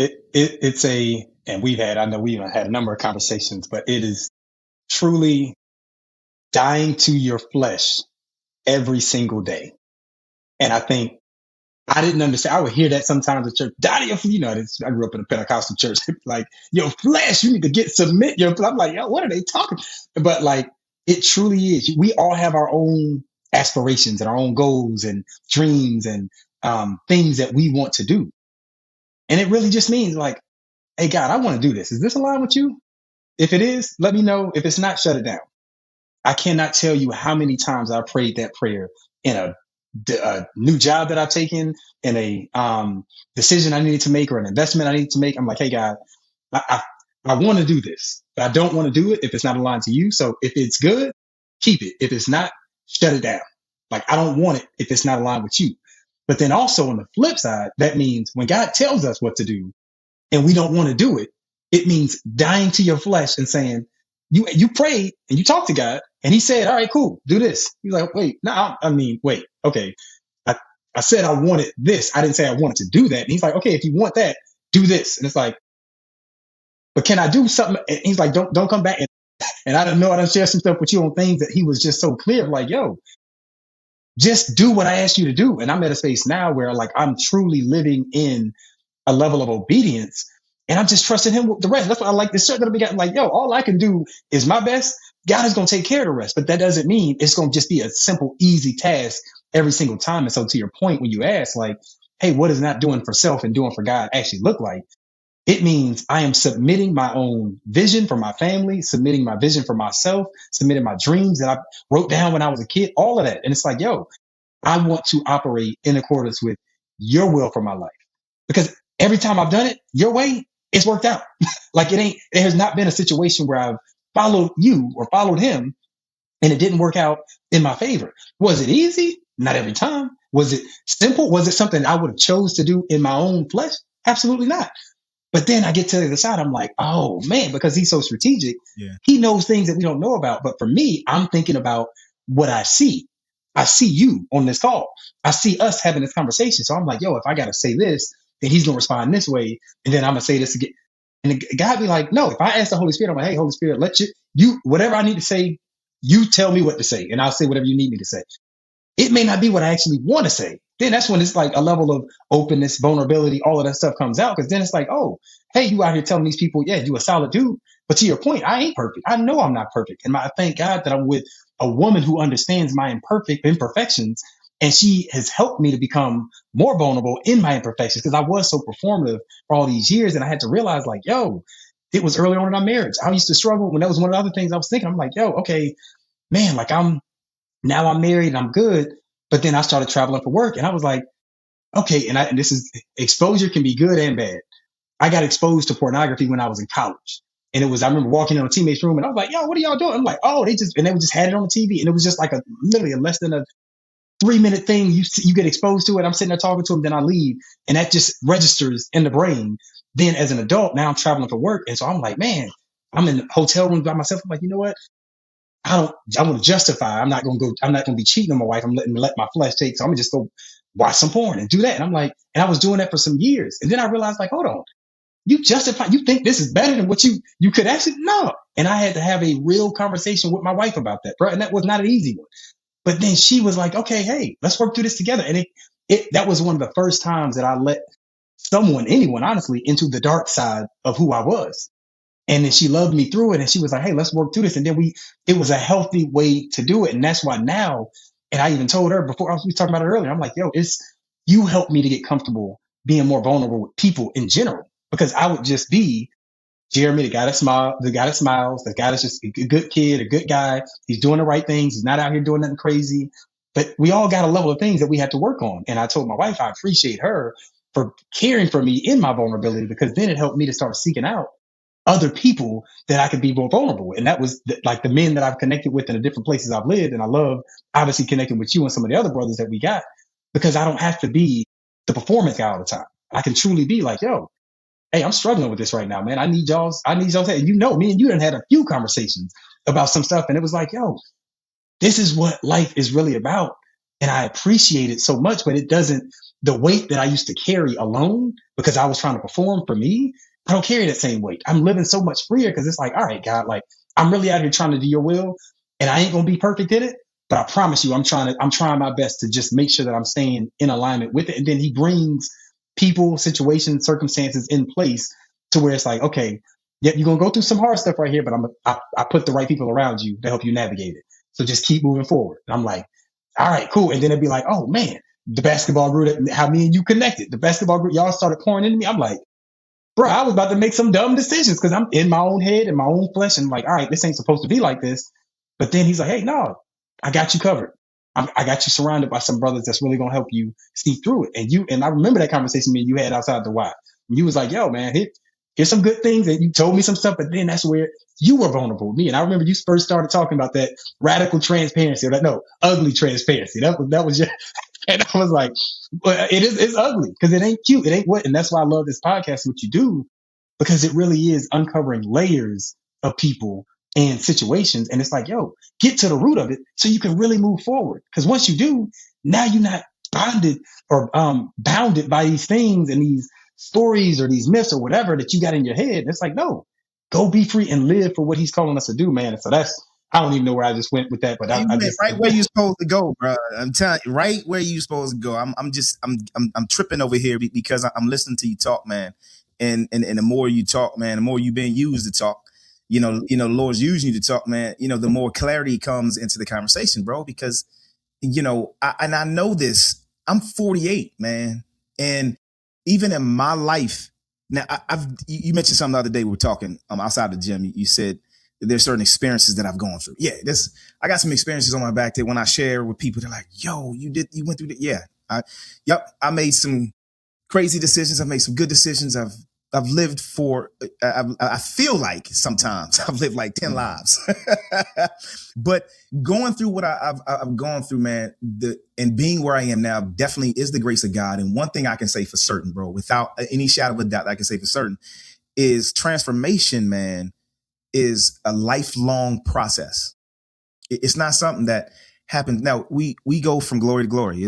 and I know we've had a number of conversations, but it is truly dying to your flesh every single day. And I think I didn't understand. I would hear that sometimes at church. Die to your, I grew up in a Pentecostal church. Like, your flesh, you need to submit your. I'm like, yo, what are they talking? But like, it truly is. We all have our own aspirations and our own goals and dreams and things that we want to do. And it really just means like, hey, God, I want to do this. Is this aligned with you? If it is, let me know. If it's not, shut it down. I cannot tell you how many times I prayed that prayer in a new job that I've taken, in a decision I needed to make or an investment I needed to make. I'm like, hey, God, I want to do this, but I don't want to do it if it's not aligned to you. So if it's good, keep it. If it's not, shut it down. Like, I don't want it if it's not aligned with you. But then also on the flip side, that means when God tells us what to do and we don't want to do it, it means dying to your flesh and saying, you prayed and you talked to God and he said, all right, cool, do this. You're like, wait, no, wait, okay. I said I wanted this. I didn't say I wanted to do that. And he's like, okay, if you want that, do this. And it's like, but can I do something? And he's like, don't come back. And I don't know. I don't share some stuff with you on things that he was just so clear. Like, yo, just do what I asked you to do. And I'm at a space now where like I'm truly living in a level of obedience. And I'm just trusting him with the rest. That's why I like this shirt that we got. Like, yo, all I can do is my best. God is going to take care of the rest. But that doesn't mean it's going to just be a simple, easy task every single time. And so to your point, when you ask like, hey, what does not doing for self and doing for God actually look like? It means I am submitting my own vision for my family, submitting my vision for myself, submitting my dreams that I wrote down when I was a kid, all of that. And it's like, yo, I want to operate in accordance with your will for my life. Because every time I've done it your way, it's worked out. Like there has not been a situation where I've followed you or followed him and it didn't work out in my favor. Was it easy? Not every time. Was it simple? Was it something I would have chose to do in my own flesh? Absolutely not. But then I get to the other side, I'm like, oh man, because he's so strategic, He knows things that we don't know about. But for me, I'm thinking about what I see. I see you on this call. I see us having this conversation. So I'm like, yo, if I got to say this, then he's going to respond this way. And then I'm going to say this again. And the guy be like, no, if I ask the Holy Spirit, I'm like, hey, Holy Spirit, let you, whatever I need to say, you tell me what to say. And I'll say whatever you need me to say. It may not be what I actually want to say. Then that's when it's like a level of openness, vulnerability, all of that stuff comes out. Because then it's like, oh, hey, you out here telling these people, yeah, you a solid dude. But to your point, I ain't perfect. I know I'm not perfect. And I thank God that I'm with a woman who understands my imperfections. And she has helped me to become more vulnerable in my imperfections because I was so performative for all these years. And I had to realize like, yo, it was early on in our marriage. I used to struggle when that was one of the other things I was thinking. I'm like, yo, okay, man, like now I'm married and I'm good. But then I started traveling for work and I was like, okay. And this is exposure can be good and bad. I got exposed to pornography when I was in college. And I remember walking in a teammate's room and I was like, yo, what are y'all doing? I'm like, oh, and they just had it on the TV. And it was just like literally a less than a 3-minute thing. You get exposed to it. I'm sitting there talking to them, then I leave. And that just registers in the brain. Then as an adult, now I'm traveling for work. And so I'm like, man, I'm in the hotel room by myself. I'm like, you know what? I want to justify. I'm not going to be cheating on my wife. I'm let my flesh take. So I'm going to just go watch some porn and do that. And I'm like, and I was doing that for some years. And then I realized like, hold on, you think this is better than what you could actually, no. And I had to have a real conversation with my wife about that, bro. And that was not an easy one. But then she was like, okay, hey, let's work through this together. And that was one of the first times that I let anyone, honestly, into the dark side of who I was. And then she loved me through it. And she was like, hey, let's work through this. And then it was a healthy way to do it. And that's why now, and I even told her before, we talking about it earlier, I'm like, yo, you helped me to get comfortable being more vulnerable with people in general, because I would just be Jeremy, the guy that smiles, the guy that's just a good kid, a good guy. He's doing the right things. He's not out here doing nothing crazy. But we all got a level of things that we have to work on. And I told my wife I appreciate her for caring for me in my vulnerability, because then it helped me to start seeking out other people that I could be more vulnerable with. And that was like the men that I've connected with in the different places I've lived. And I love obviously connecting with you and some of the other brothers that we got, because I don't have to be the performance guy all the time. I can truly be like, yo, hey, I'm struggling with this right now, man. I need y'all's help. And me and you done had a few conversations about some stuff. And it was like, yo, this is what life is really about. And I appreciate it so much, but the weight that I used to carry alone because I was trying to perform for me, I don't carry that same weight. I'm living so much freer because it's like, all right, God, like I'm really out here trying to do your will, and I ain't going to be perfect in it. But I promise you, I'm trying my best to just make sure that I'm staying in alignment with it. And then he brings people, situations, circumstances in place to where it's like, okay, yep, you're going to go through some hard stuff right here, but I put the right people around you to help you navigate it. So just keep moving forward. And I'm like, all right, cool. And then it'd be like, oh man, the basketball group, how me and you connected, the basketball group, y'all started pouring into me. I'm like, bro, I was about to make some dumb decisions because I'm in my own head and my own flesh. And I'm like, all right, this ain't supposed to be like this. But then he's like, hey, no, I got you covered. I got you surrounded by some brothers that's really going to help you see through it. And I remember that conversation me and you had outside the Y. And you was like, yo, man, here's some good things. And you told me some stuff, but then that's where you were vulnerable with me. And I remember you first started talking about that radical transparency, or ugly transparency. That was just, and I was like, well, it's ugly because it ain't cute. It ain't what, and that's why I love this podcast, what you do, because it really is uncovering layers of people and situations. And it's like, yo, get to the root of it so you can really move forward. Because once you do, now you're not bonded or bounded by these things and these stories or these myths or whatever that you got in your head. It's like, no, go be free and live for what he's calling us to do, man. And so I don't even know where I just went with that, but I just right where you're supposed to go, bro. I'm telling you, right where you're supposed to go. I'm tripping over here because I'm listening to you talk, man. And the more you talk, man, the more you've been used to talk. The Lord's using you to talk, man. The more clarity comes into the conversation, bro. Because I know this. I'm 48, man, and even in my life, now you mentioned something the other day we were talking outside the gym. You said there's certain experiences that I've gone through. Yeah, I got some experiences on my back that when I share with people, they're like, "Yo, you went through that." Yeah, I made some crazy decisions. I've made some good decisions. I've lived I feel like sometimes I've lived like 10 lives, but going through what I've gone through, man, and being where I am now definitely is the grace of God. And one thing I can say for certain, bro, without any shadow of a doubt, I can say for certain is transformation, man, is a lifelong process. It's not something that happens. Now we go from glory to glory.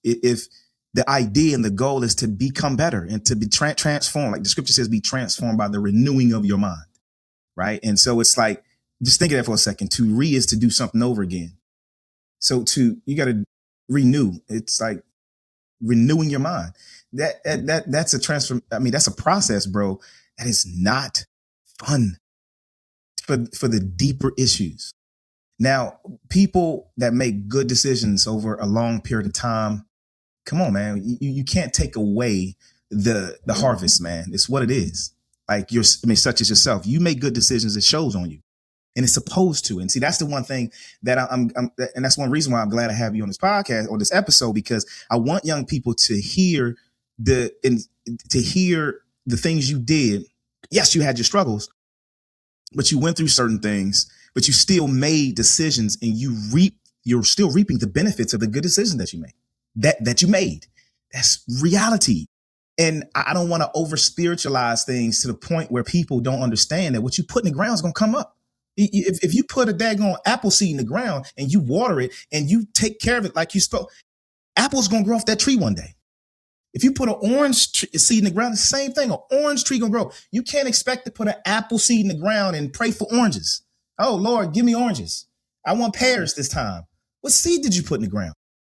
If the idea and the goal is to become better and to be transformed, like the scripture says, be transformed by the renewing of your mind. Right. And so it's like, just think of that for a second. To is to do something over again. So you got to renew. It's like renewing your mind. That's a transform. I mean, that's a process, bro. That is not fun for the deeper issues. Now, people that make good decisions over a long period of time, come on, man. You can't take away the harvest, man. It's what it is. Like such as yourself, you make good decisions. It shows on you, and it's supposed to. And see, that's the one thing that and that's one reason why I'm glad to have you on this podcast or this episode, because I want young people to hear the things you did Yes, you had your struggles, but you went through certain things, but you still made decisions, and you're still reaping the benefits of the good decisions that you made. That you made. That's reality. And I don't want to over spiritualize things to the point where people don't understand that what you put in the ground is going to come up. If you put a daggone apple seed in the ground and you water it and you take care of it like you spoke, apple's going to grow off that tree one day. If you put an orange seed in the ground, it's the same thing. An orange tree gonna grow. You can't expect to put an apple seed in the ground and pray for oranges. Oh Lord, give me oranges. I want pears this time. What seed did you put in the ground?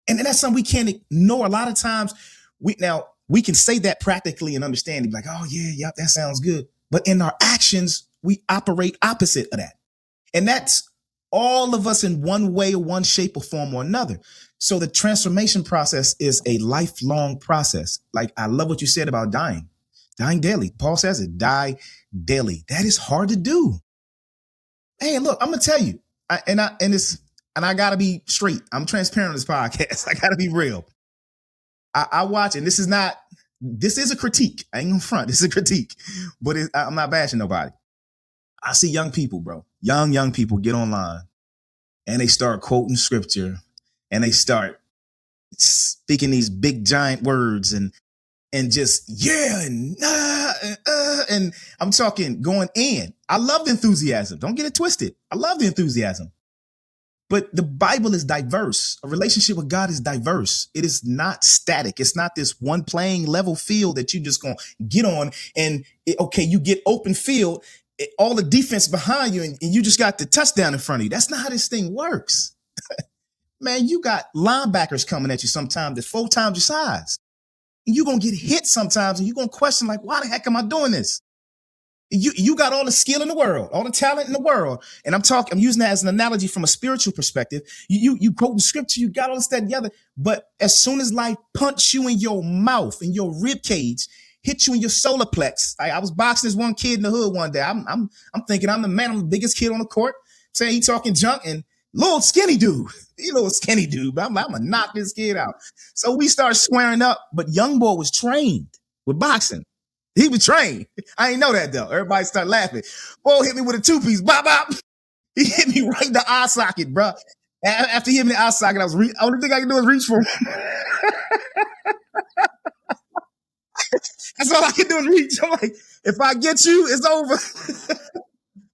And that's something we can't ignore. A lot of times, we can say that practically and understand it, like, oh yeah, that sounds good. But in our actions, we operate opposite of that. And that's all of us in one way or one shape or form or another. So the transformation process is a lifelong process. Like, I love what you said about dying daily. Paul says it, die daily. That is hard to do. Hey, look, I'm gonna tell you, I gotta be straight. I'm transparent on this podcast. I gotta be real. I watch, and this is a critique. I ain't gonna front. This is a critique, but I'm not bashing nobody. I see young people, bro, young people get online and they start quoting scripture and they start speaking these big giant words and just, and I'm talking going in. I love the enthusiasm. Don't get it twisted. I love the enthusiasm. But the Bible is diverse. A relationship with God is diverse. It is not static. It's not this one playing level field that you just gonna get on and you get open field, all the defense behind you, and you just got the touchdown in front of you. That's not how this thing works. Man, you got linebackers coming at you sometimes that's 4 times your size. And you're going to get hit sometimes, and you're going to question, like, why the heck am I doing this? You got all the skill in the world, all the talent in the world. And I'm using that as an analogy from a spiritual perspective. You quote the scripture, you got all this, that, and the other. But as soon as life punch you in your mouth, in your rib cage, hit you in your solar plex. I was boxing this one kid in the hood one day. I'm thinking I'm the biggest kid on the court, saying he talking junk, and little skinny dude, little skinny dude, but I'm gonna knock this kid out. So we start squaring up, but young boy was trained with boxing. He was trained. I ain't know that though. Everybody start laughing. Boy hit me with a 2-piece, bop, bop. He hit me right in the eye socket, bro. After he hit me in the eye socket, only thing I can do is reach for him. That's all I can do is reach. I'm like, if I get you, it's over.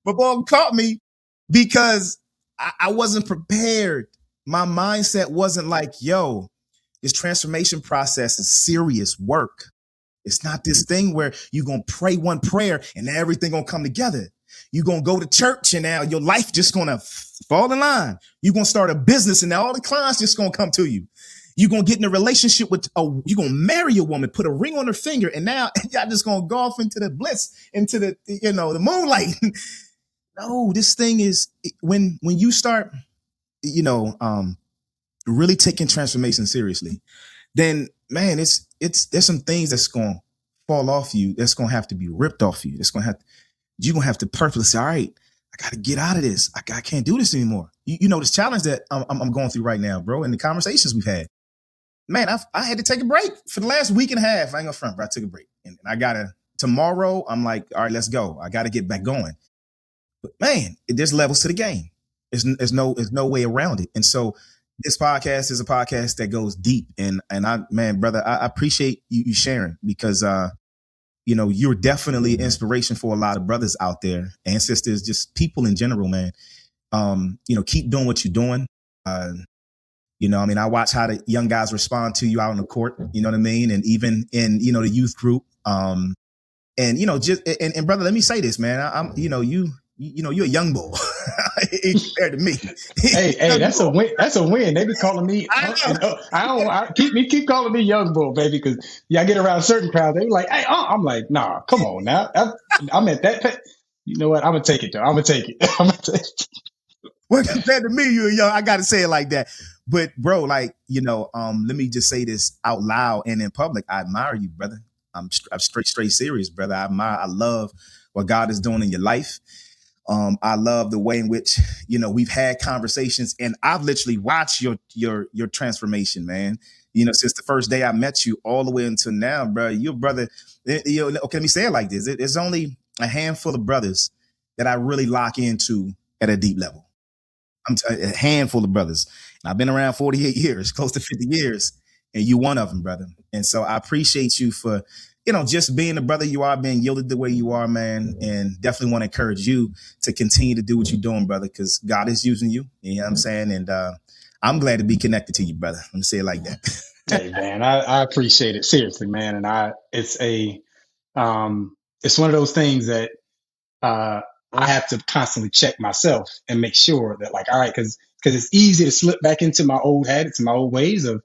But boy caught me because I wasn't prepared. My mindset wasn't like, yo, this transformation process is serious work. It's not this thing where you're going to pray one prayer and everything going to come together. You're going to go to church and now your life just going to fall in line. You're going to start a business and now all the clients just going to come to you. You're going to get in a relationship with, you're going to marry a woman, put a ring on her finger, and now y'all just going to go off into the bliss, into the, the moonlight. No, this thing is, when you start, really taking transformation seriously, then man, there's some things that's going to fall off you. That's going to have to be ripped off you. You're going to have to purposely say, all right, I got to get out of this. I can't do this anymore. This challenge that I'm going through right now, bro, and the conversations we've had, man, I had to take a break for the last week and a half. I ain't gonna front, bro. I took a break and tomorrow I'm like, all right, let's go. I got to get back going. But man, there's levels to the game. There's no way around it. And so this podcast is a podcast that goes deep. And brother, I appreciate you sharing, because, you're definitely inspiration for a lot of brothers out there and sisters, just people in general, man. Keep doing what you're doing. I watch how the young guys respond to you out on the court, you know what I mean? And even in, the youth group. And brother, let me say this, man. You're a young bull compared to me. Hey, that's a win. That's a win. They be calling me. Keep calling me young bull, baby, because I get around certain crowds. They be like, hey, I'm like, nah, come on now. I'm at that. You know what? I'm gonna take it though. I'm gonna take it. Well, compared to me, you're young. I gotta say it like that. But bro, let me just say this out loud and in public. I admire you, brother. I'm straight serious, brother. I love what God is doing in your life. I love the way in which, we've had conversations, and I've literally watched your transformation, man. Since the first day I met you all the way until now, bro. Your brother, okay, let me say it like this. It's only a handful of brothers that I really lock into at a deep level. A handful of brothers. And I've been around 48 years, close to 50 years, and you one of them, brother. And so I appreciate you for, just being the brother you are, being yielded the way you are, man. And definitely want to encourage you to continue to do what you're doing, brother, because God is using you. You know what I'm saying? And I'm glad to be connected to you, brother. Let me say it like that. Hey, man, I appreciate it. Seriously, man. And it's one of those things that I have to constantly check myself and make sure that, like, all right, because it's easy to slip back into my old habits and my old ways of,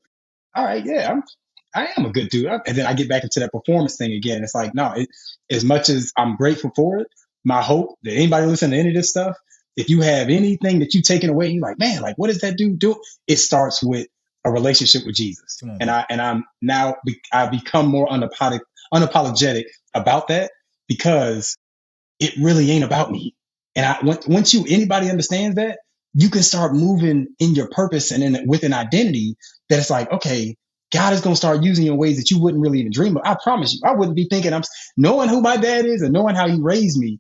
all right, yeah, I am a good dude. And then I get back into that performance thing again. It's like, no, as much as I'm grateful for it, my hope that anybody listening to any of this stuff, if you have anything that you've taken away, you're like, man, like, what does that dude do? It starts with a relationship with Jesus. I'm now, I've become more unapologetic about that, because it really ain't about me. And once anybody understands that, you can start moving in your purpose and with an identity that it's like, okay, God is going to start using you in ways that you wouldn't really even dream of. I promise you, I wouldn't be thinking knowing who my dad is and knowing how he raised me.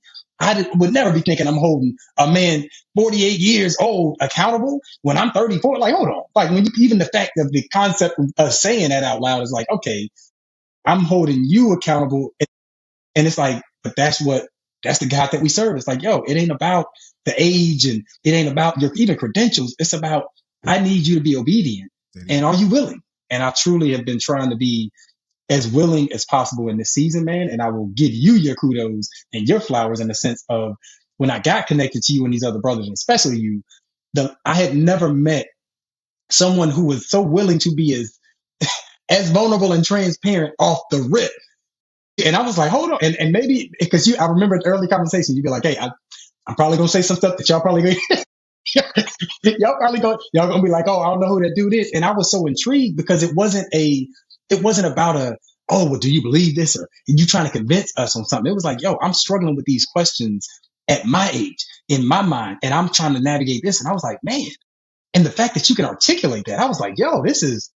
Would never be thinking I'm holding a man 48 years old accountable when I'm 34. Like, hold on. Like, even the fact of the concept of saying that out loud is like, okay, I'm holding you accountable. And it's like, but that's the God that we serve. It's like, yo, it ain't about the age and it ain't about your even credentials. It's about, I need you to be obedient. And are you willing? And I truly have been trying to be as willing as possible in this season, man. And I will give you your kudos and your flowers in the sense of, when I got connected to you and these other brothers, and especially you, I had never met someone who was so willing to be as vulnerable and transparent off the rip. And I was like, hold on. And maybe because I remember the early conversation, you'd be like, hey, I'm probably going to say some stuff that y'all probably y'all gonna be like, oh, I don't know who that dude is. And I was so intrigued because it wasn't about oh, well, do you believe this? Or you trying to convince us on something? It was like, yo, I'm struggling with these questions at my age, in my mind, and I'm trying to navigate this. And I was like, man, and the fact that you can articulate that, I was like, yo, this is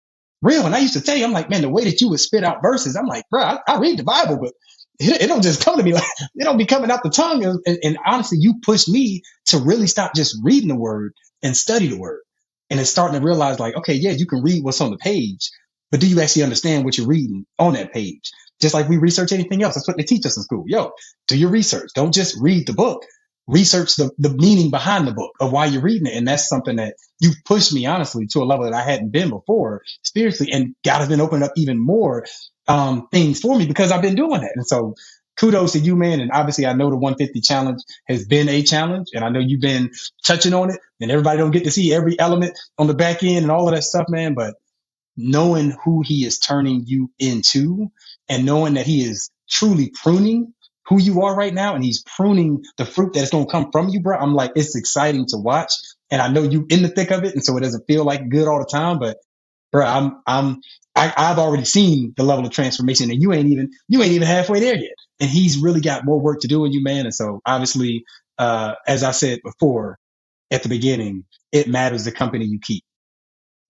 real. And I used to tell you, I'm like, man, the way that you would spit out verses, I'm like, bro, I read the Bible, but it don't just come to me like, it don't be coming out the tongue. And honestly, you pushed me to really stop just reading the word and study the word. And it's starting to realize, like, okay, yeah, you can read what's on the page, but do you actually understand what you're reading on that page? Just like we research anything else. That's what they teach us in school. Yo, do your research. Don't just read the book. Research the meaning behind the book of why you're reading it. And that's something that you pushed me, honestly, to a level that I hadn't been before spiritually. And God has been opening up even more things for me because I've been doing that. And so kudos to you, man. And obviously I know the 150 challenge has been a challenge, and I know you've been touching on it, and everybody don't get to see every element on the back end and all of that stuff, man. But knowing who he is turning you into and knowing that he is truly pruning who you are right now, and he's pruning the fruit that's going to come from you, bro. I'm like, it's exciting to watch. And I know you in the thick of it. And so it doesn't feel like good all the time, but bro, I've already seen the level of transformation, and you ain't even halfway there yet. And he's really got more work to do in you, man. And so obviously, as I said before at the beginning, it matters the company you keep,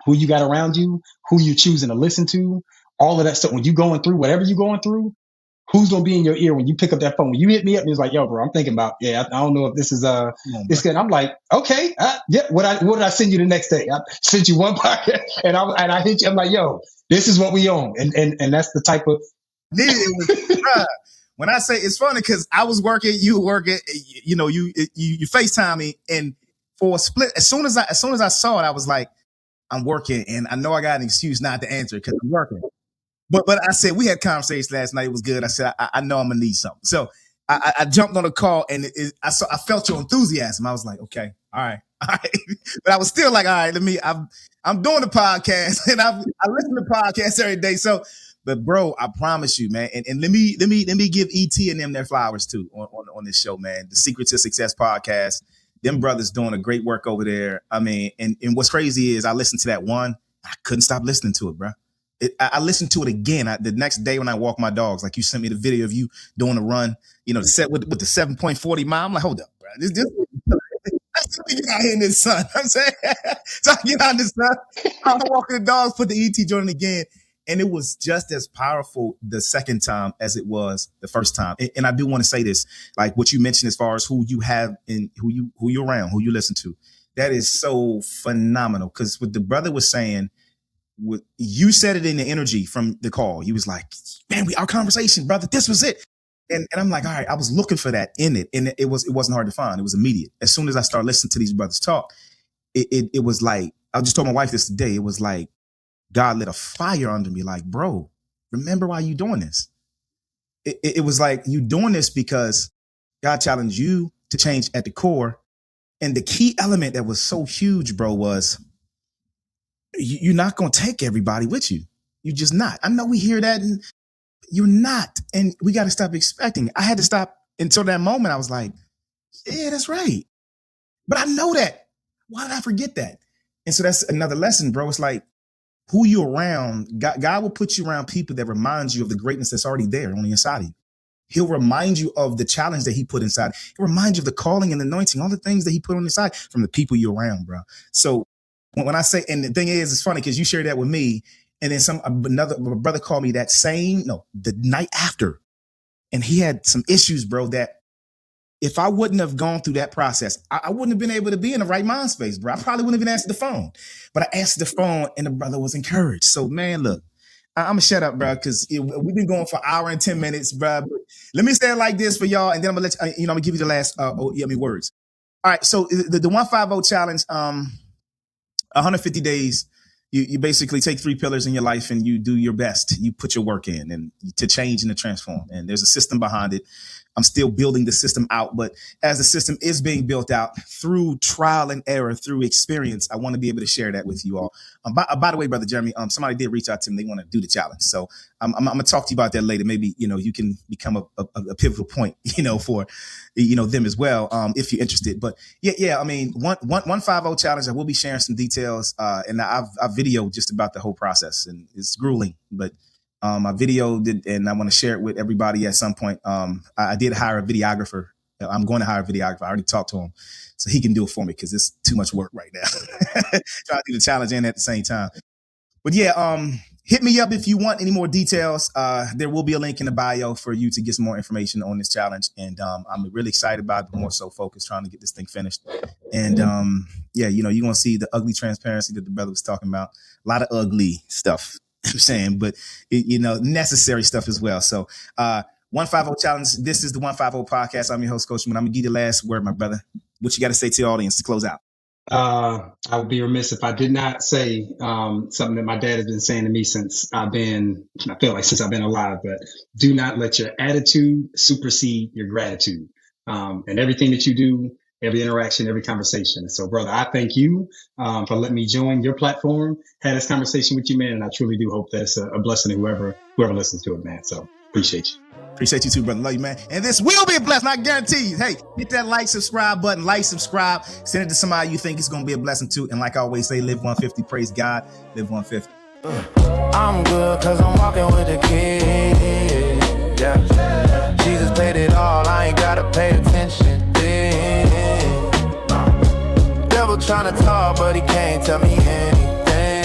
who you got around you, who you choosing to listen to, all of that stuff. When you going through whatever you're going through, who's going to be in your ear when you pick up that phone? When you hit me up and it's like, yo, bro, I'm thinking about, I don't know if this is, this good. I'm like, okay, yeah. What did I send you the next day? I sent you one podcast and I hit you. I'm like, yo, this is what we own. And that's the type of. When I say it's funny, because I was working, you were working, you FaceTime me, and for a split, as soon as I saw it, I was like, I'm working, and I know I got an excuse not to answer it because I'm working. But I said, we had conversations last night. It was good. I said, I know I'm going to need something. So I jumped on the call, and I felt your enthusiasm. I was like, okay, all right. But I was still like, all right, I'm doing the podcast, and I listen to podcasts every day. So, but bro, I promise you, man, and let me give ET and them their flowers too on this show, man. The Secret to Success podcast. Them brothers doing a great work over there. I mean, and what's crazy is I listened to that one. I couldn't stop listening to it, bro. I listened to it again the next day when I walk my dogs. Like, you sent me the video of you doing a run, the set with the 7.40 mile. I'm like, hold up, bro. This let's get out here in this sun. I'm saying, so I get out in the sun. I'm walking the dogs, put the ET joint again, And it was just as powerful the second time as it was the first time. And I do want to say this, like what you mentioned as far as who you have and who you're around, who you listen to. That is so phenomenal. Because what the brother was saying, you said it in the energy from the call. He was like, man, our conversation, brother, this was it. And I'm like, all right, I was looking for that in it. And it wasn't hard to find. It was immediate. As soon as I started listening to these brothers talk, it was like, I just told my wife this today. It was like God lit a fire under me. Like, bro, remember why you doing this? It was like you doing this because God challenged you to change at the core. And the key element that was so huge, bro, was you're not going to take everybody with you. You're just not. I know we hear that and you're not. And we got to stop expecting it. I had to stop until that moment. I was like, yeah, that's right. But I know that. Why did I forget that? And so that's another lesson, bro. It's like who you around. God will put you around people that remind you of the greatness that's already there on the inside of you. He'll remind you of the challenge that he put inside. He'll remind you of the calling and anointing, all the things that he put on the side from the people you're around, bro. So when I say, and the thing is, it's funny because you shared that with me, and then another brother called me the night after, and he had some issues, bro, that if I wouldn't have gone through that process, I wouldn't have been able to be in the right mind space, bro. I probably wouldn't have even answered the phone, but I answered the phone and the brother was encouraged. So man, look, I'm gonna shut up, bro, because we've been going for an hour and 10 minutes, bro. Let me say it like this for y'all, and then I'm gonna let I'm gonna give you the last words. All right, so the 150 challenge, 150 days. You basically take 3 pillars in your life and you do your best. You put your work in and to change and to transform. And there's a system behind it. I'm still building the system out, but as the system is being built out through trial and error, through experience, I want to be able to share that with you all. By the way, Brother Jeremy, somebody did reach out to me. They want to do the challenge. So I'm going to talk to you about that later. Maybe, you can become a pivotal point, for, them as well, if you're interested. But yeah. I mean, 150 challenge, I will be sharing some details. And I've videoed just about the whole process, and it's grueling, but I videoed it and I want to share it with everybody at some point. I did hire a videographer. I'm going to hire a videographer. I already talked to him, so he can do it for me because it's too much work right now. Trying to do the challenge and at the same time. But yeah, hit me up if you want any more details. There will be a link in the bio for you to get some more information on this challenge. And I'm really excited about it, but more so focused trying to get this thing finished. And you're going to see the ugly transparency that the brother was talking about. A lot of ugly stuff. I'm saying, but necessary stuff as well. So 150 challenge. This is the 150 podcast. I'm your host, Coach Moon. I'm gonna give you the last word, my brother. What you got to say to the audience to close out? I would be remiss if I did not say something that my dad has been saying to me since I've been alive. But do not let your attitude supersede your gratitude, and everything that you do. Every interaction, every conversation. So, brother, I thank you for letting me join your platform, had this conversation with you, man. And I truly do hope that's a blessing to whoever listens to it, man. So appreciate you. Appreciate you too, brother. Love you, man. And this will be a blessing, I guarantee you. Hey, hit that like, subscribe button, subscribe, send it to somebody you think it's going to be a blessing to. And like I always say, live 150, praise God, live 150. I'm good because I'm walking with the King. Yeah. Jesus paid it all, I ain't got to pay attention. Trying to talk, but he can't tell me anything.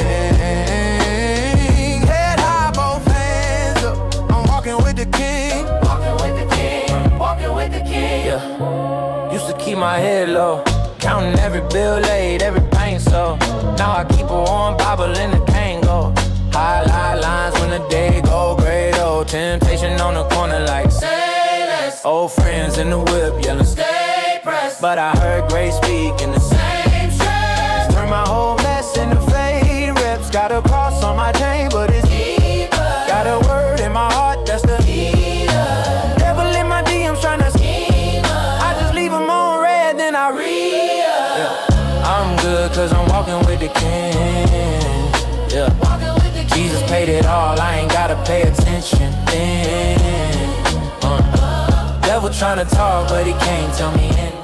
Head high, both hands up. I'm walking with the King. Walking with the King. Walking with the King. Yeah. Used to keep my head low, counting every bill laid, every pain so. Now I keep a warm Bible in the Kango. Highlight lines when the day go great. Oh, temptation on the corner like say less. Old friends in the whip yelling stay pressed. But I heard grace speak in the same. My whole mess in the fade rips. Got a cross on my chain, but it's deeper. Got a word in my heart, that's the healer. Devil in my DMs trying to scheme. I just leave them on red, then I read. Yeah. I'm good cause I'm walking with the King. Yeah. Walking with the King. Jesus paid it all, I ain't gotta pay attention. Devil trying to talk, but he can't tell me anything.